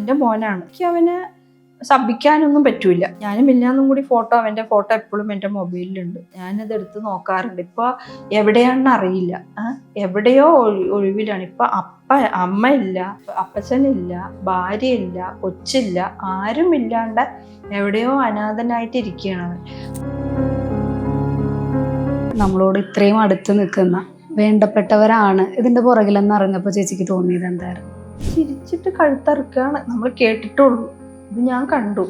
എൻ്റെ മോനാണ്. എനിക്ക് അവനെ ശപിക്കാനൊന്നും പറ്റൂല. ഞാനും മില്ലാന്നും കൂടി അവൻ്റെ ഫോട്ടോ എപ്പോഴും എൻ്റെ മൊബൈലിലുണ്ട്. ഞാനത് എടുത്ത് നോക്കാറുണ്ട്. ഇപ്പോൾ എവിടെയാണെന്ന് അറിയില്ല, എവിടെയോ ഒഴിവിലാണ്. ഇപ്പൊ അമ്മ ഇല്ല, അപ്പച്ചനില്ല, ഭാര്യയില്ല, കൊച്ചില്ല, ആരും ഇല്ലാണ്ട് എവിടെയോ അനാഥനായിട്ട് ഇരിക്കുകയാണ്. നമ്മളോട് ഇത്രയും അടുത്ത് നിൽക്കുന്ന വേണ്ടപ്പെട്ടവരാണ് ഇതിന്റെ പുറകിലെന്ന് അറിഞ്ഞപ്പോൾ ചേച്ചിക്ക് തോന്നിയത് എന്തായിരുന്നു? ചിരിച്ചിട്ട് കഴുത്തറുക്കുകയാണ് നമ്മൾ കേട്ടിട്ടുള്ളൂ. ഇത് ഞാൻ കണ്ടു.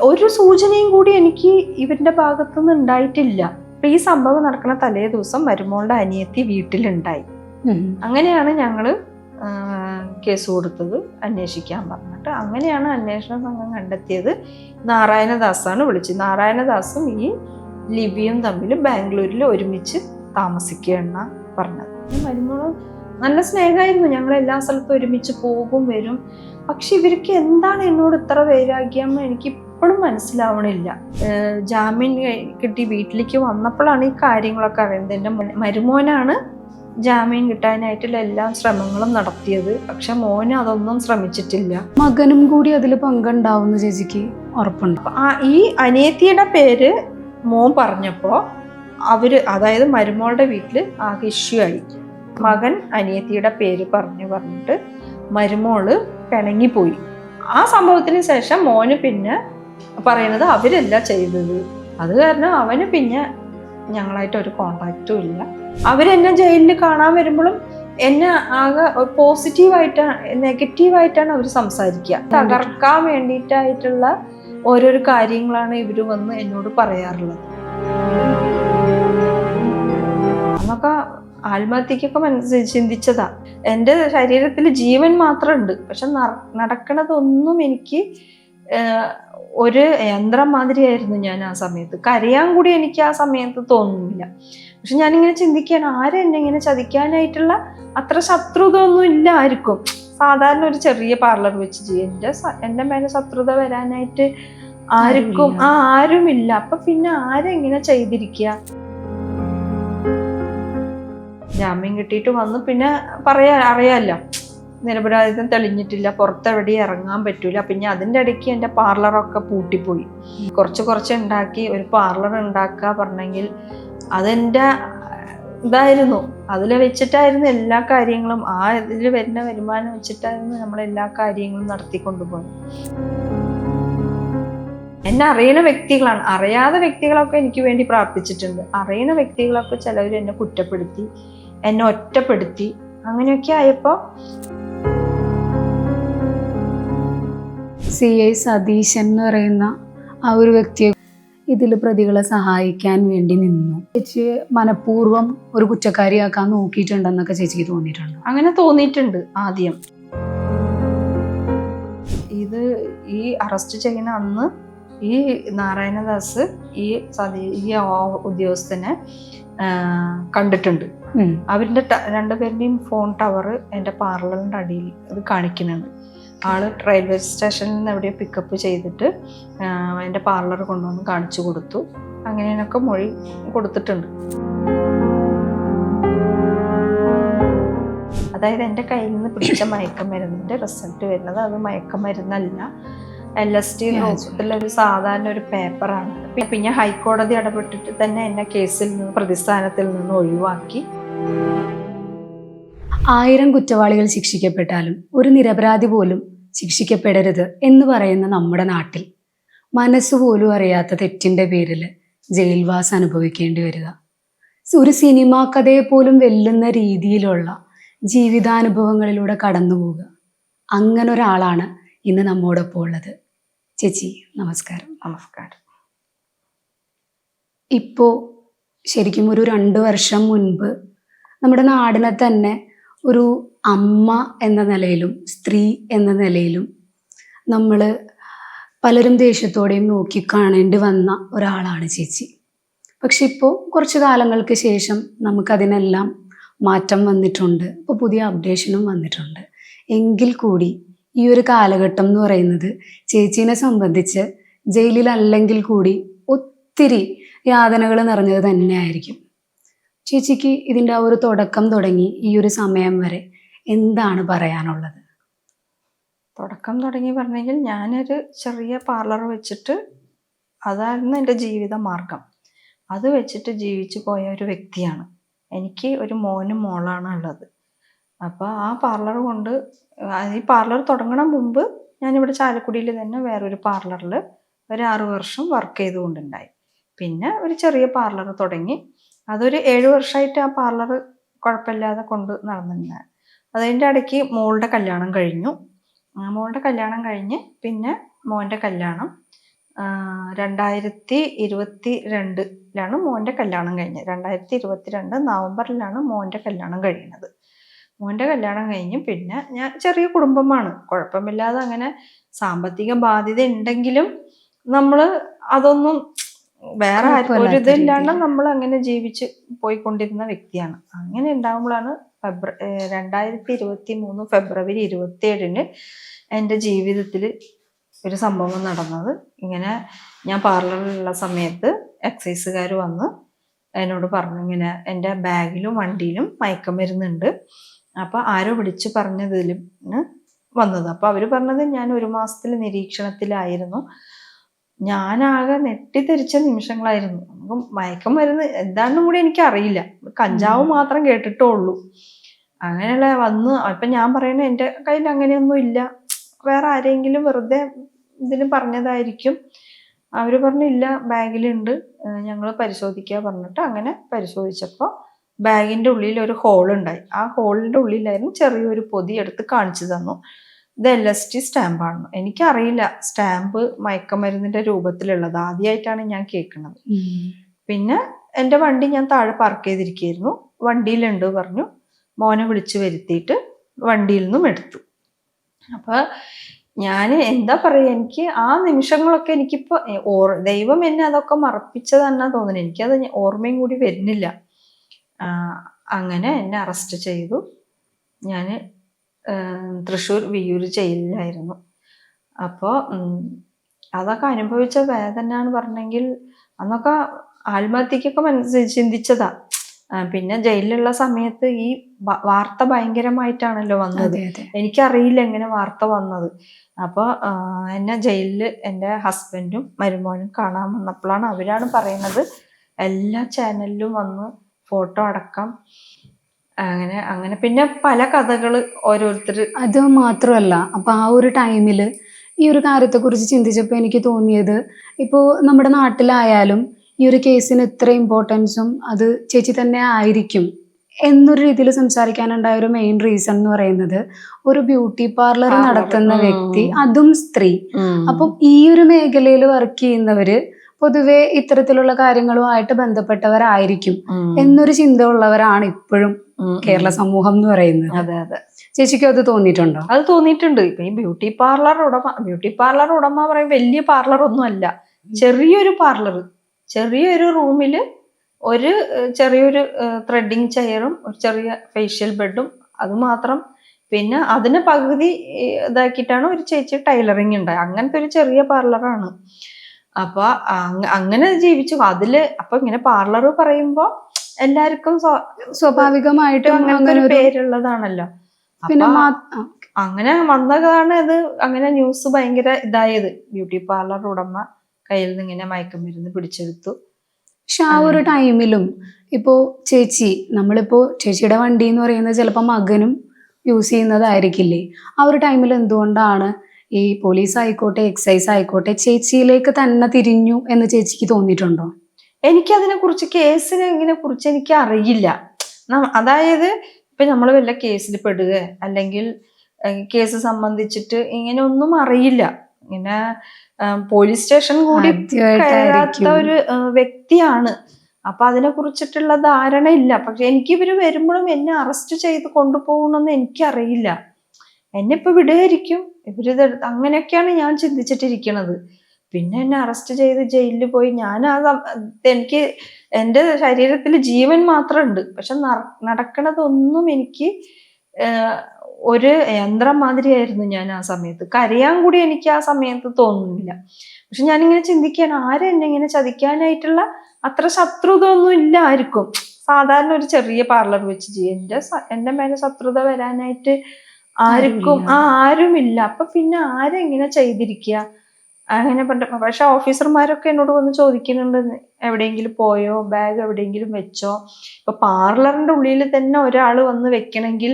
ഒരു സൂചനയും കൂടി എനിക്ക് ഇവരുടെ ഭാഗത്തുനിന്ന് ഉണ്ടായിട്ടില്ല. അപ്പൊ ഈ സംഭവം നടക്കുന്ന തലേ ദിവസം മരുമോളുടെ അനിയത്തി വീട്ടിലുണ്ടായി. അങ്ങനെയാണ് ഞങ്ങള് കേസ് കൊടുത്തത്, അന്വേഷിക്കാൻ പറഞ്ഞിട്ട്. അങ്ങനെയാണ് അന്വേഷണ സംഘം കണ്ടെത്തിയത്. നാരായണദാസാണ് വിളിച്ചത്. നാരായണദാസും ഈ ലിബിയും തമ്മിൽ ബാംഗ്ലൂരിൽ ഒരുമിച്ച് താമസിക്കുകയെന്നാ പറഞ്ഞത്. മരുമോള് നല്ല സ്നേഹമായിരുന്നു, ഞങ്ങൾ എല്ലാ സ്ഥലത്തും ഒരുമിച്ച് പോകും വരും. പക്ഷെ ഇവർക്ക് എന്താണ് എന്നോട് ഇത്ര വൈരാഗ്യം എനിക്ക് ഇപ്പോഴും മനസ്സിലാവണില്ല. ജാമ്യം കിട്ടി വീട്ടിലേക്ക് വന്നപ്പോഴാണ് ഈ കാര്യങ്ങളൊക്കെ അറിയുന്നത്. എൻ്റെ മരുമോനാണ് ജാമ്യം കിട്ടാനായിട്ടുള്ള എല്ലാ ശ്രമങ്ങളും നടത്തിയത്. പക്ഷെ മോന് അതൊന്നും ശ്രമിച്ചിട്ടില്ല. മകനും കൂടി അതിൽ പങ്കുണ്ടാവുന്ന ചേച്ചിക്ക് ഉറപ്പുണ്ട്? ഈ അനിയത്തിയുടെ പേര് മോൻ പറഞ്ഞപ്പോൾ അതായത് മരുമോളുടെ വീട്ടിൽ ആകെ ഇഷ്യൂ ആയി. മകൻ അനിയത്തിയുടെ പേര് പറഞ്ഞിട്ട് മരുമോള് പിണങ്ങിപ്പോയി. ആ സംഭവത്തിന് ശേഷം മോന് പിന്നെ പറയുന്നത് അവരല്ല ചെയ്തത്. അത് കാരണം അവന് പിന്നെ ഞങ്ങളായിട്ട് ഒരു കോണ്ടാക്റ്റും ഇല്ല. അവരെന്നെ ജയിലിൽ കാണാൻ വരുമ്പോഴും എന്നെ ആകെ പോസിറ്റീവായിട്ടാണ്, നെഗറ്റീവായിട്ടാണ് അവർ സംസാരിക്കുക. തകർക്കാൻ വേണ്ടിയിട്ടായിട്ടുള്ള ഓരോരോ കാര്യങ്ങളാണ് ഇവർ വന്ന് എന്നോട് പറയാറുള്ളത്. അന്നൊക്കെ ആത്മഹത്യക്കൊക്കെ ചിന്തിച്ചതാ. എൻ്റെ ശരീരത്തിൽ ജീവൻ മാത്രമുണ്ട്, പക്ഷെ നടക്കണതൊന്നും എനിക്ക് ഒരു യന്ത്രം മാതിരിയായിരുന്നു ഞാൻ ആ സമയത്ത്. കരയാൻ കൂടി എനിക്ക് ആ സമയത്ത് തോന്നുന്നില്ല. പക്ഷെ ഞാനിങ്ങനെ ചിന്തിക്കുകയാണ്, ആരും എന്നെ ഇങ്ങനെ ചതിക്കാനായിട്ടുള്ള അത്ര ശത്രുത ഒന്നും ഇല്ല ആർക്കും. സാധാരണ ഒരു ചെറിയ പാർലർ വെച്ച് എൻ്റെ മേലെ ശത്രുത വരാനായിട്ട് ആരുമില്ല. അപ്പൊ പിന്നെ ആരെങ്ങനെ ചെയ്തിരിക്കുക? ജാമ്യം കിട്ടിയിട്ട് വന്ന് പിന്നെ അറിയാമല്ലോ, നിരപരാധിത്വം തെളിഞ്ഞിട്ടില്ല, പുറത്തെവിടെയും ഇറങ്ങാൻ പറ്റൂല. പിന്നെ അതിൻ്റെ ഇടയ്ക്ക് എൻ്റെ പാർലറൊക്കെ പൂട്ടിപ്പോയി. കുറച്ച് ഉണ്ടാക്കി ഒരു പാർലർ ഉണ്ടാക്കുക പറഞ്ഞെങ്കിൽ അതെൻ്റെ ഇതായിരുന്നു. അതിൽ വെച്ചിട്ടായിരുന്നു എല്ലാ കാര്യങ്ങളും, ഇതിൽ വരുന്ന വരുമാനം വെച്ചിട്ടായിരുന്നു നമ്മളെല്ലാ കാര്യങ്ങളും നടത്തിക്കൊണ്ടുപോയത്. എന്നെ അറിയുന്ന വ്യക്തികളാണ്. അറിയാത്ത വ്യക്തികളൊക്കെ എനിക്ക് വേണ്ടി പ്രാർത്ഥിച്ചിട്ടുണ്ട്. അറിയുന്ന വ്യക്തികളൊക്കെ ചിലവർ എന്നെ കുറ്റപ്പെടുത്തി, എന്നെ ഒറ്റപ്പെടുത്തി. അങ്ങനെയൊക്കെ ആയപ്പോൾ CI സതീശൻ എന്ന് പറയുന്ന ആ ഒരു വ്യക്തിയെ ഇതിൽ പ്രതികളെ സഹായിക്കാൻ വേണ്ടി നിന്നു. ചേച്ചി മനഃപൂർവ്വം ഒരു കുറ്റക്കാരിയാക്കാൻ നോക്കിയിട്ടുണ്ടെന്നൊക്കെ ചേച്ചിക്ക് തോന്നിയിട്ടുണ്ടോ? അങ്ങനെ തോന്നിയിട്ടുണ്ട് ആദ്യം. ഈ അറസ്റ്റ് ചെയ്യുന്ന അന്ന് ഈ നാരായണദാസ് ഈ ഉദ്യോഗസ്ഥനെ കണ്ടിട്ടുണ്ട്. അവരുടെ രണ്ടുപേരുടെയും ഫോൺ ടവർ എൻ്റെ പാർലറിൻ്റെ അടിയിൽ ഇത് കാണിക്കുന്നുണ്ട്. ആള് റെയിൽവേ സ്റ്റേഷനിൽ നിന്ന് എവിടെയോ പിക്കപ്പ് ചെയ്തിട്ട് എൻ്റെ പാർലർ കൊണ്ടുവന്ന് കാണിച്ചു കൊടുത്തു. അങ്ങനെയൊക്കെ മൊഴി കൊടുത്തിട്ടുണ്ട്. അതായത് എൻ്റെ കയ്യിൽ നിന്ന് പിടിച്ച മയക്കമരുന്നിൻ്റെ റിസൾട്ട് വരുന്നത് അത് മയക്കമരുന്നല്ല, LSD ഒരു സാധാരണ ഒരു പേപ്പറാണ്. പിന്നെ ഹൈക്കോടതി ഇടപെട്ടിട്ട് തന്നെ എന്നെ കേസിൽ നിന്ന് പ്രതിസ്ഥാനത്തിൽ നിന്ന് ഒഴിവാക്കി. 1000 കുറ്റവാളികൾ ശിക്ഷിക്കപ്പെട്ടാലും ഒരു നിരപരാധി പോലും ശിക്ഷിക്കപ്പെടരുത് എന്ന് പറയുന്ന നമ്മുടെ നാട്ടിൽ മനസ്സുപോലും അറിയാത്ത തെറ്റിൻ്റെ പേരിൽ ജയിൽവാസം അനുഭവിക്കേണ്ടി വരിക, ഒരു സിനിമാ കഥയെ പോലും വെല്ലുന്ന രീതിയിലുള്ള ജീവിതാനുഭവങ്ങളിലൂടെ കടന്നു പോവുക, അങ്ങനെ ഒരാളാണ് ഇന്ന് നമ്മോടൊപ്പം ഉള്ളത്. ചേച്ചി നമസ്കാരം. നമസ്കാരം. ഇപ്പോൾ ശരിക്കും ഒരു 2 വർഷം മുൻപ് നമ്മുടെ നാടിനെ തന്നെ ഒരു അമ്മ എന്ന നിലയിലും സ്ത്രീ എന്ന നിലയിലും നമ്മൾ പലരും ദേഷ്യത്തോടെയും നോക്കിക്കാണേണ്ടി വന്ന ഒരാളാണ് ചേച്ചി. പക്ഷെ ഇപ്പോൾ കുറച്ച് കാലങ്ങൾക്ക് ശേഷം നമുക്കതിനെല്ലാം മാറ്റം വന്നിട്ടുണ്ട്. ഇപ്പോൾ പുതിയ അപ്ഡേഷനും വന്നിട്ടുണ്ട്. എങ്കിൽ കൂടി ഈ ഒരു കാലഘട്ടം എന്ന് പറയുന്നത് ചേച്ചീനെ സംബന്ധിച്ച് ജയിലിലല്ലെങ്കിൽ കൂടി ഒത്തിരി യാതനകൾ നിറഞ്ഞത് തന്നെയായിരിക്കും. ചേച്ചിക്ക് ഇതിൻ്റെ ആ ഒരു തുടക്കം തുടങ്ങി ഈ ഒരു സമയം വരെ എന്താണ് പറയാനുള്ളത്? തുടക്കം തുടങ്ങി പറഞ്ഞെങ്കിൽ ഞാനൊരു ചെറിയ പാർലർ വെച്ചിട്ട് അതായിരുന്നു എൻ്റെ ജീവിത മാർഗം. അത് വെച്ചിട്ട് ജീവിച്ചു പോയ ഒരു വ്യക്തിയാണ്. എനിക്ക് ഒരു മോനും മോളാണ് ഉള്ളത്. അപ്പോൾ ആ പാർലർ കൊണ്ട് ഈ പാർലർ തുടങ്ങണ മുമ്പ് ഞാനിവിടെ ചാലക്കുടിയിൽ തന്നെ വേറൊരു പാർലറിൽ ഒരു 6 വർഷം വർക്ക് ചെയ്തുകൊണ്ടുണ്ടായി. പിന്നെ ഒരു ചെറിയ പാർലർ തുടങ്ങി. അതൊരു 7 വർഷമായിട്ട് ആ പാർലർ കുഴപ്പമില്ലാതെ കൊണ്ട് നടന്നിട്ടുണ്ടായി. അതിൻ്റെ ഇടയ്ക്ക് മോളുടെ കല്യാണം കഴിഞ്ഞു. മോളുടെ കല്യാണം കഴിഞ്ഞ് പിന്നെ മോൻ്റെ കല്യാണം 2022 മോൻ്റെ കല്യാണം കഴിഞ്ഞത്. 2022 നവംബറിലാണ് മോൻ്റെ കല്യാണം കഴിയുന്നത്. മോൻ്റെ കല്യാണം കഴിഞ്ഞ് പിന്നെ ഞാൻ ചെറിയ കുടുംബമാണ്, കുഴപ്പമില്ലാതെ അങ്ങനെ സാമ്പത്തിക ബാധ്യത ഉണ്ടെങ്കിലും നമ്മൾ അതൊന്നും വേറെ ഒരു ഇതില്ലാണ്ട് നമ്മൾ അങ്ങനെ ജീവിച്ച് പോയിക്കൊണ്ടിരുന്ന വ്യക്തിയാണ്. അങ്ങനെ ഉണ്ടാകുമ്പോഴാണ് 2023 ഫെബ്രുവരി 27 എൻ്റെ ജീവിതത്തിൽ ഒരു സംഭവം നടന്നത്. ഇങ്ങനെ ഞാൻ പാർലറിലുള്ള സമയത്ത് എക്സൈസുകാർ വന്ന് എന്നോട് പറഞ്ഞു, ഇങ്ങനെ എൻ്റെ ബാഗിലും വണ്ടിയിലും മയക്കുമരുന്നുണ്ട്. അപ്പോൾ ആരോ വിളിച്ച് പറഞ്ഞതിലും വന്നത്. അപ്പോൾ അവർ പറഞ്ഞത് ഞാൻ 1 മാസത്തിൽ നിരീക്ഷണത്തിലായിരുന്നു. ഞാനാകെ നെട്ടിത്തെറിച്ച നിമിഷങ്ങളായിരുന്നു. നമുക്ക് മയക്കുമരുന്ന് എന്താണെന്നും കൂടി എനിക്കറിയില്ല, കഞ്ചാവ് മാത്രം കേട്ടിട്ടുള്ളൂ. അങ്ങനെയുള്ള വന്ന് അപ്പം ഞാൻ പറയുന്നത് എൻ്റെ കയ്യിൽ അങ്ങനെയൊന്നും ഇല്ല, വേറെ ആരെങ്കിലും വെറുതെ ഇതിന് പറഞ്ഞതായിരിക്കും. അവർ പറഞ്ഞില്ല, ബാഗിലുണ്ട്, ഞങ്ങൾ പരിശോധിക്കുക പറഞ്ഞിട്ട് അങ്ങനെ പരിശോധിച്ചപ്പോൾ ബാഗിൻ്റെ ഉള്ളിൽ ഒരു ഹോളുണ്ടായി. ആ ഹോളിൻ്റെ ഉള്ളിലായിരുന്നു ചെറിയൊരു പൊതി എടുത്ത് കാണിച്ചു തന്നു. ഇത് LSD സ്റ്റാമ്പാണ്. എനിക്കറിയില്ല സ്റ്റാമ്പ് മയക്കമരുന്നിൻ്റെ രൂപത്തിലുള്ളത്, ആദ്യമായിട്ടാണ് ഞാൻ കേൾക്കുന്നത്. പിന്നെ എൻ്റെ വണ്ടി ഞാൻ താഴെ പാർക്ക് ചെയ്തിരിക്കുകയായിരുന്നു. വണ്ടിയിലുണ്ട് പറഞ്ഞു. മോനെ വിളിച്ചു വരുത്തിയിട്ട് വണ്ടിയിൽ നിന്നും എടുത്തു. അപ്പോൾ ഞാൻ എന്താ പറയുക, എനിക്ക് ആ നിമിഷങ്ങളൊക്കെ എനിക്കിപ്പോൾ ദൈവം എന്നെ അതൊക്കെ മറപ്പിച്ചതെന്നാ തോന്നുന്നത്. എനിക്കത് ഓർമ്മയും കൂടി വരുന്നില്ല. അങ്ങനെ എന്നെ അറസ്റ്റ് ചെയ്തു. ഞാൻ തൃശ്ശൂർ വിയ്യൂർ ജയിലിലായിരുന്നു. അപ്പോൾ അതൊക്കെ അനുഭവിച്ച വേദന എന്ന് പറഞ്ഞെങ്കിൽ അന്നൊക്കെ ആത്മഹത്യക്കൊക്കെ ചിന്തിച്ചതാ. പിന്നെ ജയിലിലുള്ള സമയത്ത് ഈ വാർത്ത ഭയങ്കരമായിട്ടാണല്ലോ വന്നത്. എനിക്കറിയില്ല എങ്ങനെ വാർത്ത വന്നത്. അപ്പോൾ എന്നെ ജയിലിൽ എൻ്റെ ഹസ്ബൻഡും മരുമോനും കാണാൻ വന്നപ്പോഴാണ് അവരാണ് പറയുന്നത്, എല്ലാ ചാനലിലും വന്ന് ഫോട്ടോ അടക്കം അങ്ങനെ പിന്നെ പല കഥകൾ ഓരോരുത്തർ. അത് മാത്രമല്ല, അപ്പൊ ആ ഒരു ടൈമില് ഈ ഒരു കാര്യത്തെക്കുറിച്ച് ചിന്തിച്ചപ്പോൾ എനിക്ക് തോന്നിയത്, ഇപ്പോൾ നമ്മുടെ നാട്ടിലായാലും ഈ ഒരു കേസിന് ഇത്ര ഇമ്പോർട്ടൻസും അത് ചേച്ചി തന്നെ ആയിരിക്കും എന്നൊരു രീതിയിൽ സംസാരിക്കാനുണ്ടായ ഒരു മെയിൻ റീസൺ എന്ന് പറയുന്നത്, ഒരു ബ്യൂട്ടി പാർലർ നടത്തുന്ന വ്യക്തി, അതും സ്ത്രീ. അപ്പം ഈ ഒരു മേഖലയിൽ വർക്ക് ചെയ്യുന്നവര് പൊതുവെ ഇത്തരത്തിലുള്ള കാര്യങ്ങളുമായിട്ട് ബന്ധപ്പെട്ടവരായിരിക്കും എന്നൊരു ചിന്ത ഉള്ളവരാണ് ഇപ്പോഴും കേരള സമൂഹം എന്ന് പറയുന്നത്. അതെ അതെ. ചേച്ചിക്കും അത് തോന്നിയിട്ടുണ്ടോ? അത് തോന്നിയിട്ടുണ്ട്. ഇപ്പൊ ഈ ബ്യൂട്ടി പാർലർ ഉടമ പറയും വലിയ പാർലർ ഒന്നും അല്ല, ചെറിയൊരു പാർലർ, ചെറിയൊരു റൂമില് ഒരു ചെറിയൊരു ത്രെഡിങ് ചെയറും ഒരു ചെറിയ ഫേഷ്യൽ ബെഡും, അത് മാത്രം. പിന്നെ അതിന് പകുതി ഇതാക്കിയിട്ടാണ് ഒരു ചേച്ചി ടൈലറിങ് ഉണ്ടായി. അങ്ങനത്തെ ഒരു ചെറിയ പാർലറാണ്. അപ്പൊ അങ്ങനെ ജീവിച്ചു അതില്. അപ്പൊ ഇങ്ങനെ പാർലർ പറയുമ്പോ എല്ലാവർക്കും സ്വാഭാവികമായിട്ടും അങ്ങനത്തെ ഒരു പേരുള്ളതാണല്ലോ. പിന്നെ അങ്ങനെ വന്നതാണ് അത്. അങ്ങനെ ന്യൂസ് ഭയങ്കര ഇതായത്, ബ്യൂട്ടി പാർലർ ഉടമ കയ്യിൽ നിന്ന് ഇങ്ങനെ മയക്കുമരുന്ന് പിടിച്ചെടുത്തു. പക്ഷെ ആ ഒരു ടൈമിലും ഇപ്പോ നമ്മളിപ്പോ ചേച്ചിയുടെ വണ്ടി എന്ന് പറയുന്നത് ചിലപ്പോൾ മകനും യൂസ് ചെയ്യുന്നതായിരിക്കില്ലേ? ആ ഒരു ടൈമിൽ എന്തുകൊണ്ടാണ് ഈ പോലീസ് ആയിക്കോട്ടെ എക്സൈസ് ആയിക്കോട്ടെ ചേച്ചിയിലേക്ക് തന്നെ തിരിഞ്ഞു എന്ന് ചേച്ചിക്ക് തോന്നിയിട്ടുണ്ടോ? എനിക്കതിനെ കുറിച്ച് കുറിച്ച് എനിക്ക് അറിയില്ല. അതായത് ഇപ്പൊ നമ്മൾ വല്ല കേസിൽ പെടുക അല്ലെങ്കിൽ കേസ് സംബന്ധിച്ചിട്ട് ഇങ്ങനെ ഒന്നും അറിയില്ല. ഇങ്ങനെ പോലീസ് സ്റ്റേഷൻ കൂടി കയറാത്ത ഒരു വ്യക്തിയാണ്. അപ്പൊ അതിനെ കുറിച്ചിട്ടുള്ള ധാരണ ഇല്ല. പക്ഷെ എനിക്ക് ഇവര് വരുമ്പോഴും എന്നെ അറസ്റ്റ് ചെയ്ത് കൊണ്ടുപോകണമെന്ന് എനിക്കറിയില്ല. എന്നെ ഇപ്പൊ വിടുകയായിരിക്കും ഇവരിത്, അങ്ങനെയൊക്കെയാണ് ഞാൻ ചിന്തിച്ചിട്ടിരിക്കണത്. പിന്നെ എന്നെ അറസ്റ്റ് ചെയ്ത് ജയിലിൽ പോയി. എനിക്ക് എൻ്റെ ശരീരത്തിൽ ജീവൻ മാത്രമുണ്ട്, പക്ഷെ നടക്കണതൊന്നും എനിക്ക് ഒരു യന്ത്രം മാതിരിയായിരുന്നു ഞാൻ ആ സമയത്ത്. കരയാൻ കൂടി എനിക്ക് ആ സമയത്ത് തോന്നുന്നില്ല. പക്ഷെ ഞാനിങ്ങനെ ചിന്തിക്കുകയാണ്, ആരും എന്നെ ഇങ്ങനെ ചതിക്കാനായിട്ടുള്ള അത്ര ശത്രുത ഒന്നും ഇല്ല ആർക്കും. സാധാരണ ഒരു ചെറിയ പാർലർ വെച്ച് എൻ്റെ മേലെ ശത്രുത വരാനായിട്ട് ആർക്കും ആരുമില്ല. അപ്പൊ പിന്നെ ആരെങ്ങനെ ചെയ്തിരിക്കുക അങ്ങനെ പറഞ്ഞ. പക്ഷെ ഓഫീസർമാരൊക്കെ എന്നോട് വന്ന് ചോദിക്കുന്നുണ്ട്, എവിടെയെങ്കിലും പോയോ, ബാഗ് എവിടെയെങ്കിലും വെച്ചോ. ഇപ്പൊ പാർലറിന്റെ ഉള്ളിൽ തന്നെ ഒരാൾ വന്ന് വെക്കണമെങ്കിൽ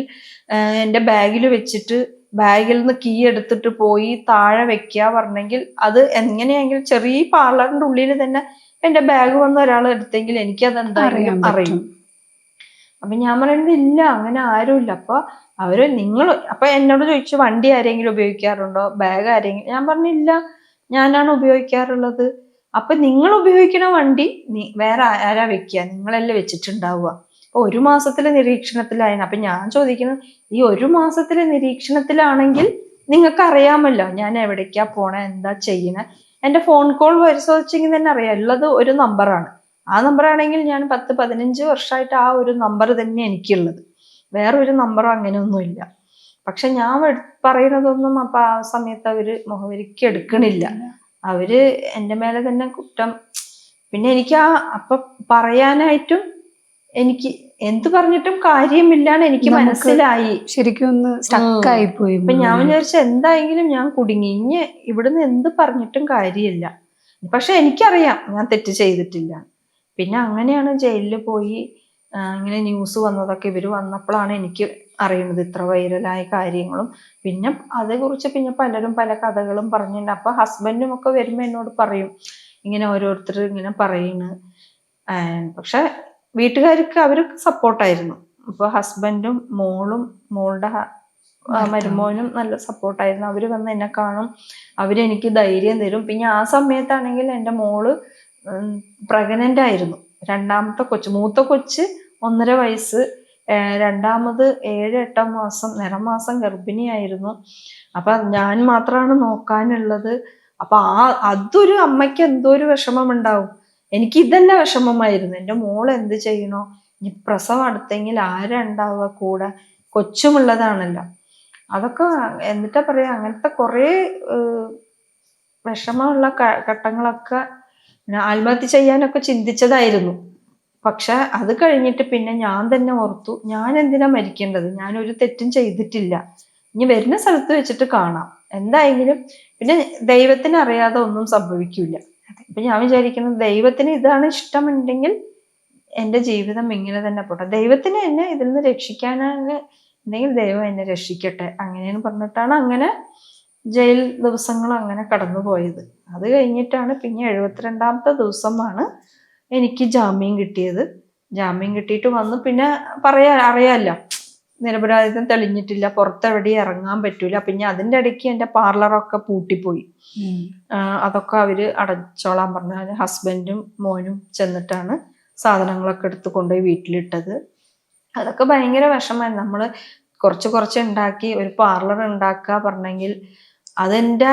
എൻ്റെ ബാഗിൽ വെച്ചിട്ട് ബാഗിൽ നിന്ന് കീ എടുത്തിട്ട് പോയി താഴെ വെക്കുക പറഞ്ഞെങ്കിൽ അത് എങ്ങനെയെങ്കിലും ചെറിയ പാർലറിന്റെ ഉള്ളിൽ തന്നെ എൻ്റെ ബാഗ് വന്ന് ഒരാൾ എടുത്തെങ്കിൽ എനിക്കത് എന്തായാലും അറിയും. അപ്പൊ ഞാൻ പറയുന്നത് ഇല്ല, അങ്ങനെ ആരുമില്ല. അപ്പൊ അവര് അപ്പൊ എന്നോട് ചോദിച്ചു വണ്ടി ആരെങ്കിലും ഉപയോഗിക്കാറുണ്ടോ, ബാഗ് ആരെങ്കിലും. ഞാൻ പറഞ്ഞില്ല, ഞാനാണ് ഉപയോഗിക്കാറുള്ളത്. അപ്പൊ നിങ്ങൾ ഉപയോഗിക്കുന്ന വണ്ടി വേറെ ആരാ വെക്കുക, നിങ്ങളല്ലേ വെച്ചിട്ടുണ്ടാവുക. അപ്പൊ 1 മാസത്തിലെ നിരീക്ഷണത്തിലായിരുന്നു. അപ്പൊ ഞാൻ ചോദിക്കുന്നത്, ഈ 1 മാസത്തിലെ നിരീക്ഷണത്തിലാണെങ്കിൽ നിങ്ങൾക്ക് അറിയാമല്ലോ ഞാൻ എവിടേക്കാ പോണേ, എന്താ ചെയ്യണേ. എൻ്റെ ഫോൺ കോൾ പരിശോധിച്ചെങ്കിൽ തന്നെ അറിയാം, ഉള്ളത് ഒരു നമ്പറാണ്. ആ നമ്പറാണെങ്കിൽ ഞാൻ 10-15 വർഷമായിട്ട് ആ ഒരു നമ്പർ തന്നെ എനിക്കുള്ളത്. വേറൊരു നമ്പറോ അങ്ങനെയൊന്നുമില്ല. പക്ഷെ ഞാൻ പറയുന്നതൊന്നും അപ്പൊ ആ സമയത്ത് അവര് മുഖവരിക്ക് എടുക്കണില്ല. അവര് എൻ്റെ മേലെ തന്നെ കുറ്റം. പിന്നെ എനിക്ക് അപ്പൊ പറയാനായിട്ടും എനിക്ക് എന്ത് പറഞ്ഞിട്ടും കാര്യമില്ലാന്ന് എനിക്ക് മനസ്സിലായി. ശരിക്കും ഒന്ന് സ്റ്റക്കായി പോയി. അപ്പൊ ഞാൻ വിചാരിച്ച എന്തായെങ്കിലും ഞാൻ കുടുങ്ങി, ഇനി ഇവിടുന്ന് എന്ത് പറഞ്ഞിട്ടും കാര്യമില്ല. പക്ഷെ എനിക്കറിയാം ഞാൻ തെറ്റ് ചെയ്തിട്ടില്ല. പിന്നെ അങ്ങനെയാണ് ജയിലിൽ പോയി ഇങ്ങനെ ന്യൂസ് വന്നതൊക്കെ. ഇവര് വന്നപ്പോഴാണ് എനിക്ക് അറിയുന്നത് ഇത്ര വൈറലായ കാര്യങ്ങളും. പിന്നെ അതേക്കുറിച്ച് പിന്നെ പലരും പല കഥകളും പറഞ്ഞിട്ടുണ്ട്. അപ്പൊ ഹസ്ബൻഡും ഒക്കെ വരുമ്പോ എന്നോട് പറയും ഇങ്ങനെ ഓരോരുത്തർ ഇങ്ങനെ പറയുന്നു. പക്ഷെ വീട്ടുകാർക്ക് അവർക്ക് സപ്പോർട്ടായിരുന്നു. അപ്പൊ ഹസ്ബൻഡും മോളുടെ മരുമോനും നല്ല സപ്പോർട്ടായിരുന്നു. അവര് വന്ന് എന്നെ കാണും, അവരെനിക്ക് ധൈര്യം തരും. പിന്നെ ആ സമയത്താണെങ്കിൽ എൻ്റെ മോള് പ്രഗ്നന്റ് ആയിരുന്നു. രണ്ടാമത്തെ കൊച്ച്, മൂത്ത കൊച്ച് 1.5 വയസ്സ്, രണ്ടാമത് 7-8 മാസം, നിറമാസം ഗർഭിണിയായിരുന്നു. അപ്പൊ ഞാൻ മാത്രമാണ് നോക്കാനുള്ളത്. അപ്പൊ അതൊരു അമ്മയ്ക്ക് എന്തോ ഒരു വിഷമം ഉണ്ടാവും. എനിക്ക് ഇതന്നെ വിഷമമായിരുന്നു. എൻ്റെ മോൾ എന്ത് ചെയ്യണോ, ഇനി പ്രസവം അടുത്തെങ്കിൽ ആരാ ഉണ്ടാവുക കൂടെ, കൊച്ചുമുള്ളതാണല്ലോ. അതൊക്കെ എന്നിട്ടാ പറയാ, അങ്ങനത്തെ കുറെ വിഷമമുള്ള ഘട്ടങ്ങളൊക്കെ ആത്മഹത്യ ചെയ്യാനൊക്കെ ചിന്തിച്ചതായിരുന്നു. പക്ഷെ അത് കഴിഞ്ഞിട്ട് പിന്നെ ഞാൻ തന്നെ ഓർത്തു, ഞാൻ എന്തിനാ മരിക്കേണ്ടത്, ഞാനൊരു തെറ്റും ചെയ്തിട്ടില്ല, ഇനി വരുന്ന സ്ഥലത്ത് വെച്ചിട്ട് കാണാം എന്തായെങ്കിലും. പിന്നെ ദൈവത്തിന് അറിയാതെ ഒന്നും സംഭവിക്കില്ല. അപ്പൊ ഞാൻ വിചാരിക്കുന്നത്, ദൈവത്തിന് ഇതാണ് ഇഷ്ടമുണ്ടെങ്കിൽ എൻ്റെ ജീവിതം ഇങ്ങനെ തന്നെ പോട്ടെ, ദൈവത്തിന് എന്നെ ഇതിൽ നിന്ന് രക്ഷിക്കാനാണ് ഉണ്ടെങ്കിൽ ദൈവം എന്നെ രക്ഷിക്കട്ടെ, അങ്ങനെയാണ് പറഞ്ഞിട്ടാണ് അങ്ങനെ ജയിൽ ദിവസങ്ങൾ അങ്ങനെ കടന്നുപോയത്. അത് കഴിഞ്ഞിട്ടാണ് പിന്നെ 72ാമത്തെ ദിവസമാണ് എനിക്ക് ജാമ്യം കിട്ടിയത്. ജാമ്യം കിട്ടിയിട്ട് വന്നു. പിന്നെ അറിയാമല്ലോ, നിരപരാധിത്വം തെളിഞ്ഞിട്ടില്ല, പുറത്തെവിടെയും ഇറങ്ങാൻ പറ്റൂല. പിന്നെ അതിൻ്റെ ഇടയ്ക്ക് എൻ്റെ പാർലറൊക്കെ പൂട്ടിപ്പോയി. അതൊക്കെ അവര് അടച്ചോളാൻ പറഞ്ഞു. ഹസ്ബൻഡും മോനും ചെന്നിട്ടാണ് സാധനങ്ങളൊക്കെ എടുത്ത് കൊണ്ടുപോയി വീട്ടിലിട്ടത്. അതൊക്കെ ഭയങ്കര വിഷമമായി. നമ്മള് കുറച്ച് ഉണ്ടാക്കി ഒരു പാർലർ ഉണ്ടാക്കുക പറഞ്ഞെങ്കിൽ അതെൻ്റെ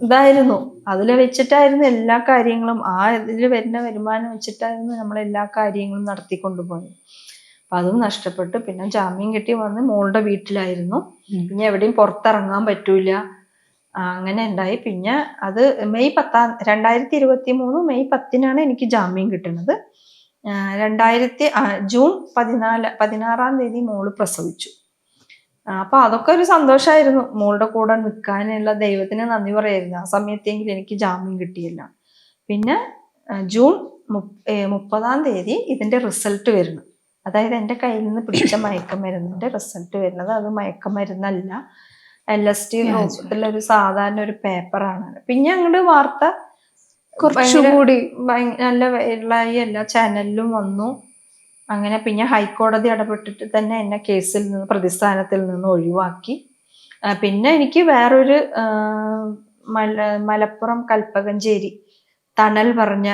ഇതായിരുന്നു. അതിൽ വെച്ചിട്ടായിരുന്നു എല്ലാ കാര്യങ്ങളും, ആ ഇതിൽ വരുന്ന വരുമാനം വെച്ചിട്ടായിരുന്നു നമ്മളെല്ലാ കാര്യങ്ങളും നടത്തിക്കൊണ്ടുപോയത്. അപ്പൊ അതും നഷ്ടപ്പെട്ടു. പിന്നെ ജാമ്യം കിട്ടി വന്ന് മോളുടെ വീട്ടിലായിരുന്നു. പിന്നെ എവിടെയും പുറത്തിറങ്ങാൻ പറ്റൂല, അങ്ങനെ ഉണ്ടായി. പിന്നെ അത് മെയ് 2023 മെയ് 10 എനിക്ക് ജാമ്യം കിട്ടുന്നത്. ജൂൺ 16 തീയതി മോള് പ്രസവിച്ചു. അപ്പൊ അതൊക്കെ ഒരു സന്തോഷമായിരുന്നു. മോളുടെ കൂടെ നിൽക്കാനുള്ള ദൈവത്തിന് നന്ദി പറയായിരുന്നു. ആ സമയത്തെങ്കിലും എനിക്ക് ജാമ്യം കിട്ടിയില്ല. പിന്നെ ജൂൺ 30 തീയതി ഇതിന്റെ റിസൾട്ട് വരുന്നു. അതായത് എൻ്റെ കയ്യിൽ നിന്ന് പിടിച്ച മയക്കമരുന്നിന്റെ റിസൾട്ട് വരുന്നത്. അത് മയക്കമരുന്നല്ല, LSD രൂപത്തിലുള്ള ഒരു സാധാരണ ഒരു പേപ്പറാണ്. പിന്നെ അങ്ങോട്ട് വാർത്ത കുറച്ചുകൂടി നല്ല വൈറലായി, എല്ലാ ചാനലിലും വന്നു. അങ്ങനെ പിന്നെ ഹൈക്കോടതി ഇടപെട്ടിട്ട് തന്നെ എന്നെ കേസിൽ നിന്ന്, പ്രതിസ്ഥാനത്തിൽ നിന്ന് ഒഴിവാക്കി. പിന്നെ എനിക്ക് വേറൊരു മലപ്പുറം കൽപ്പകഞ്ചേരി തണൽ പറഞ്ഞ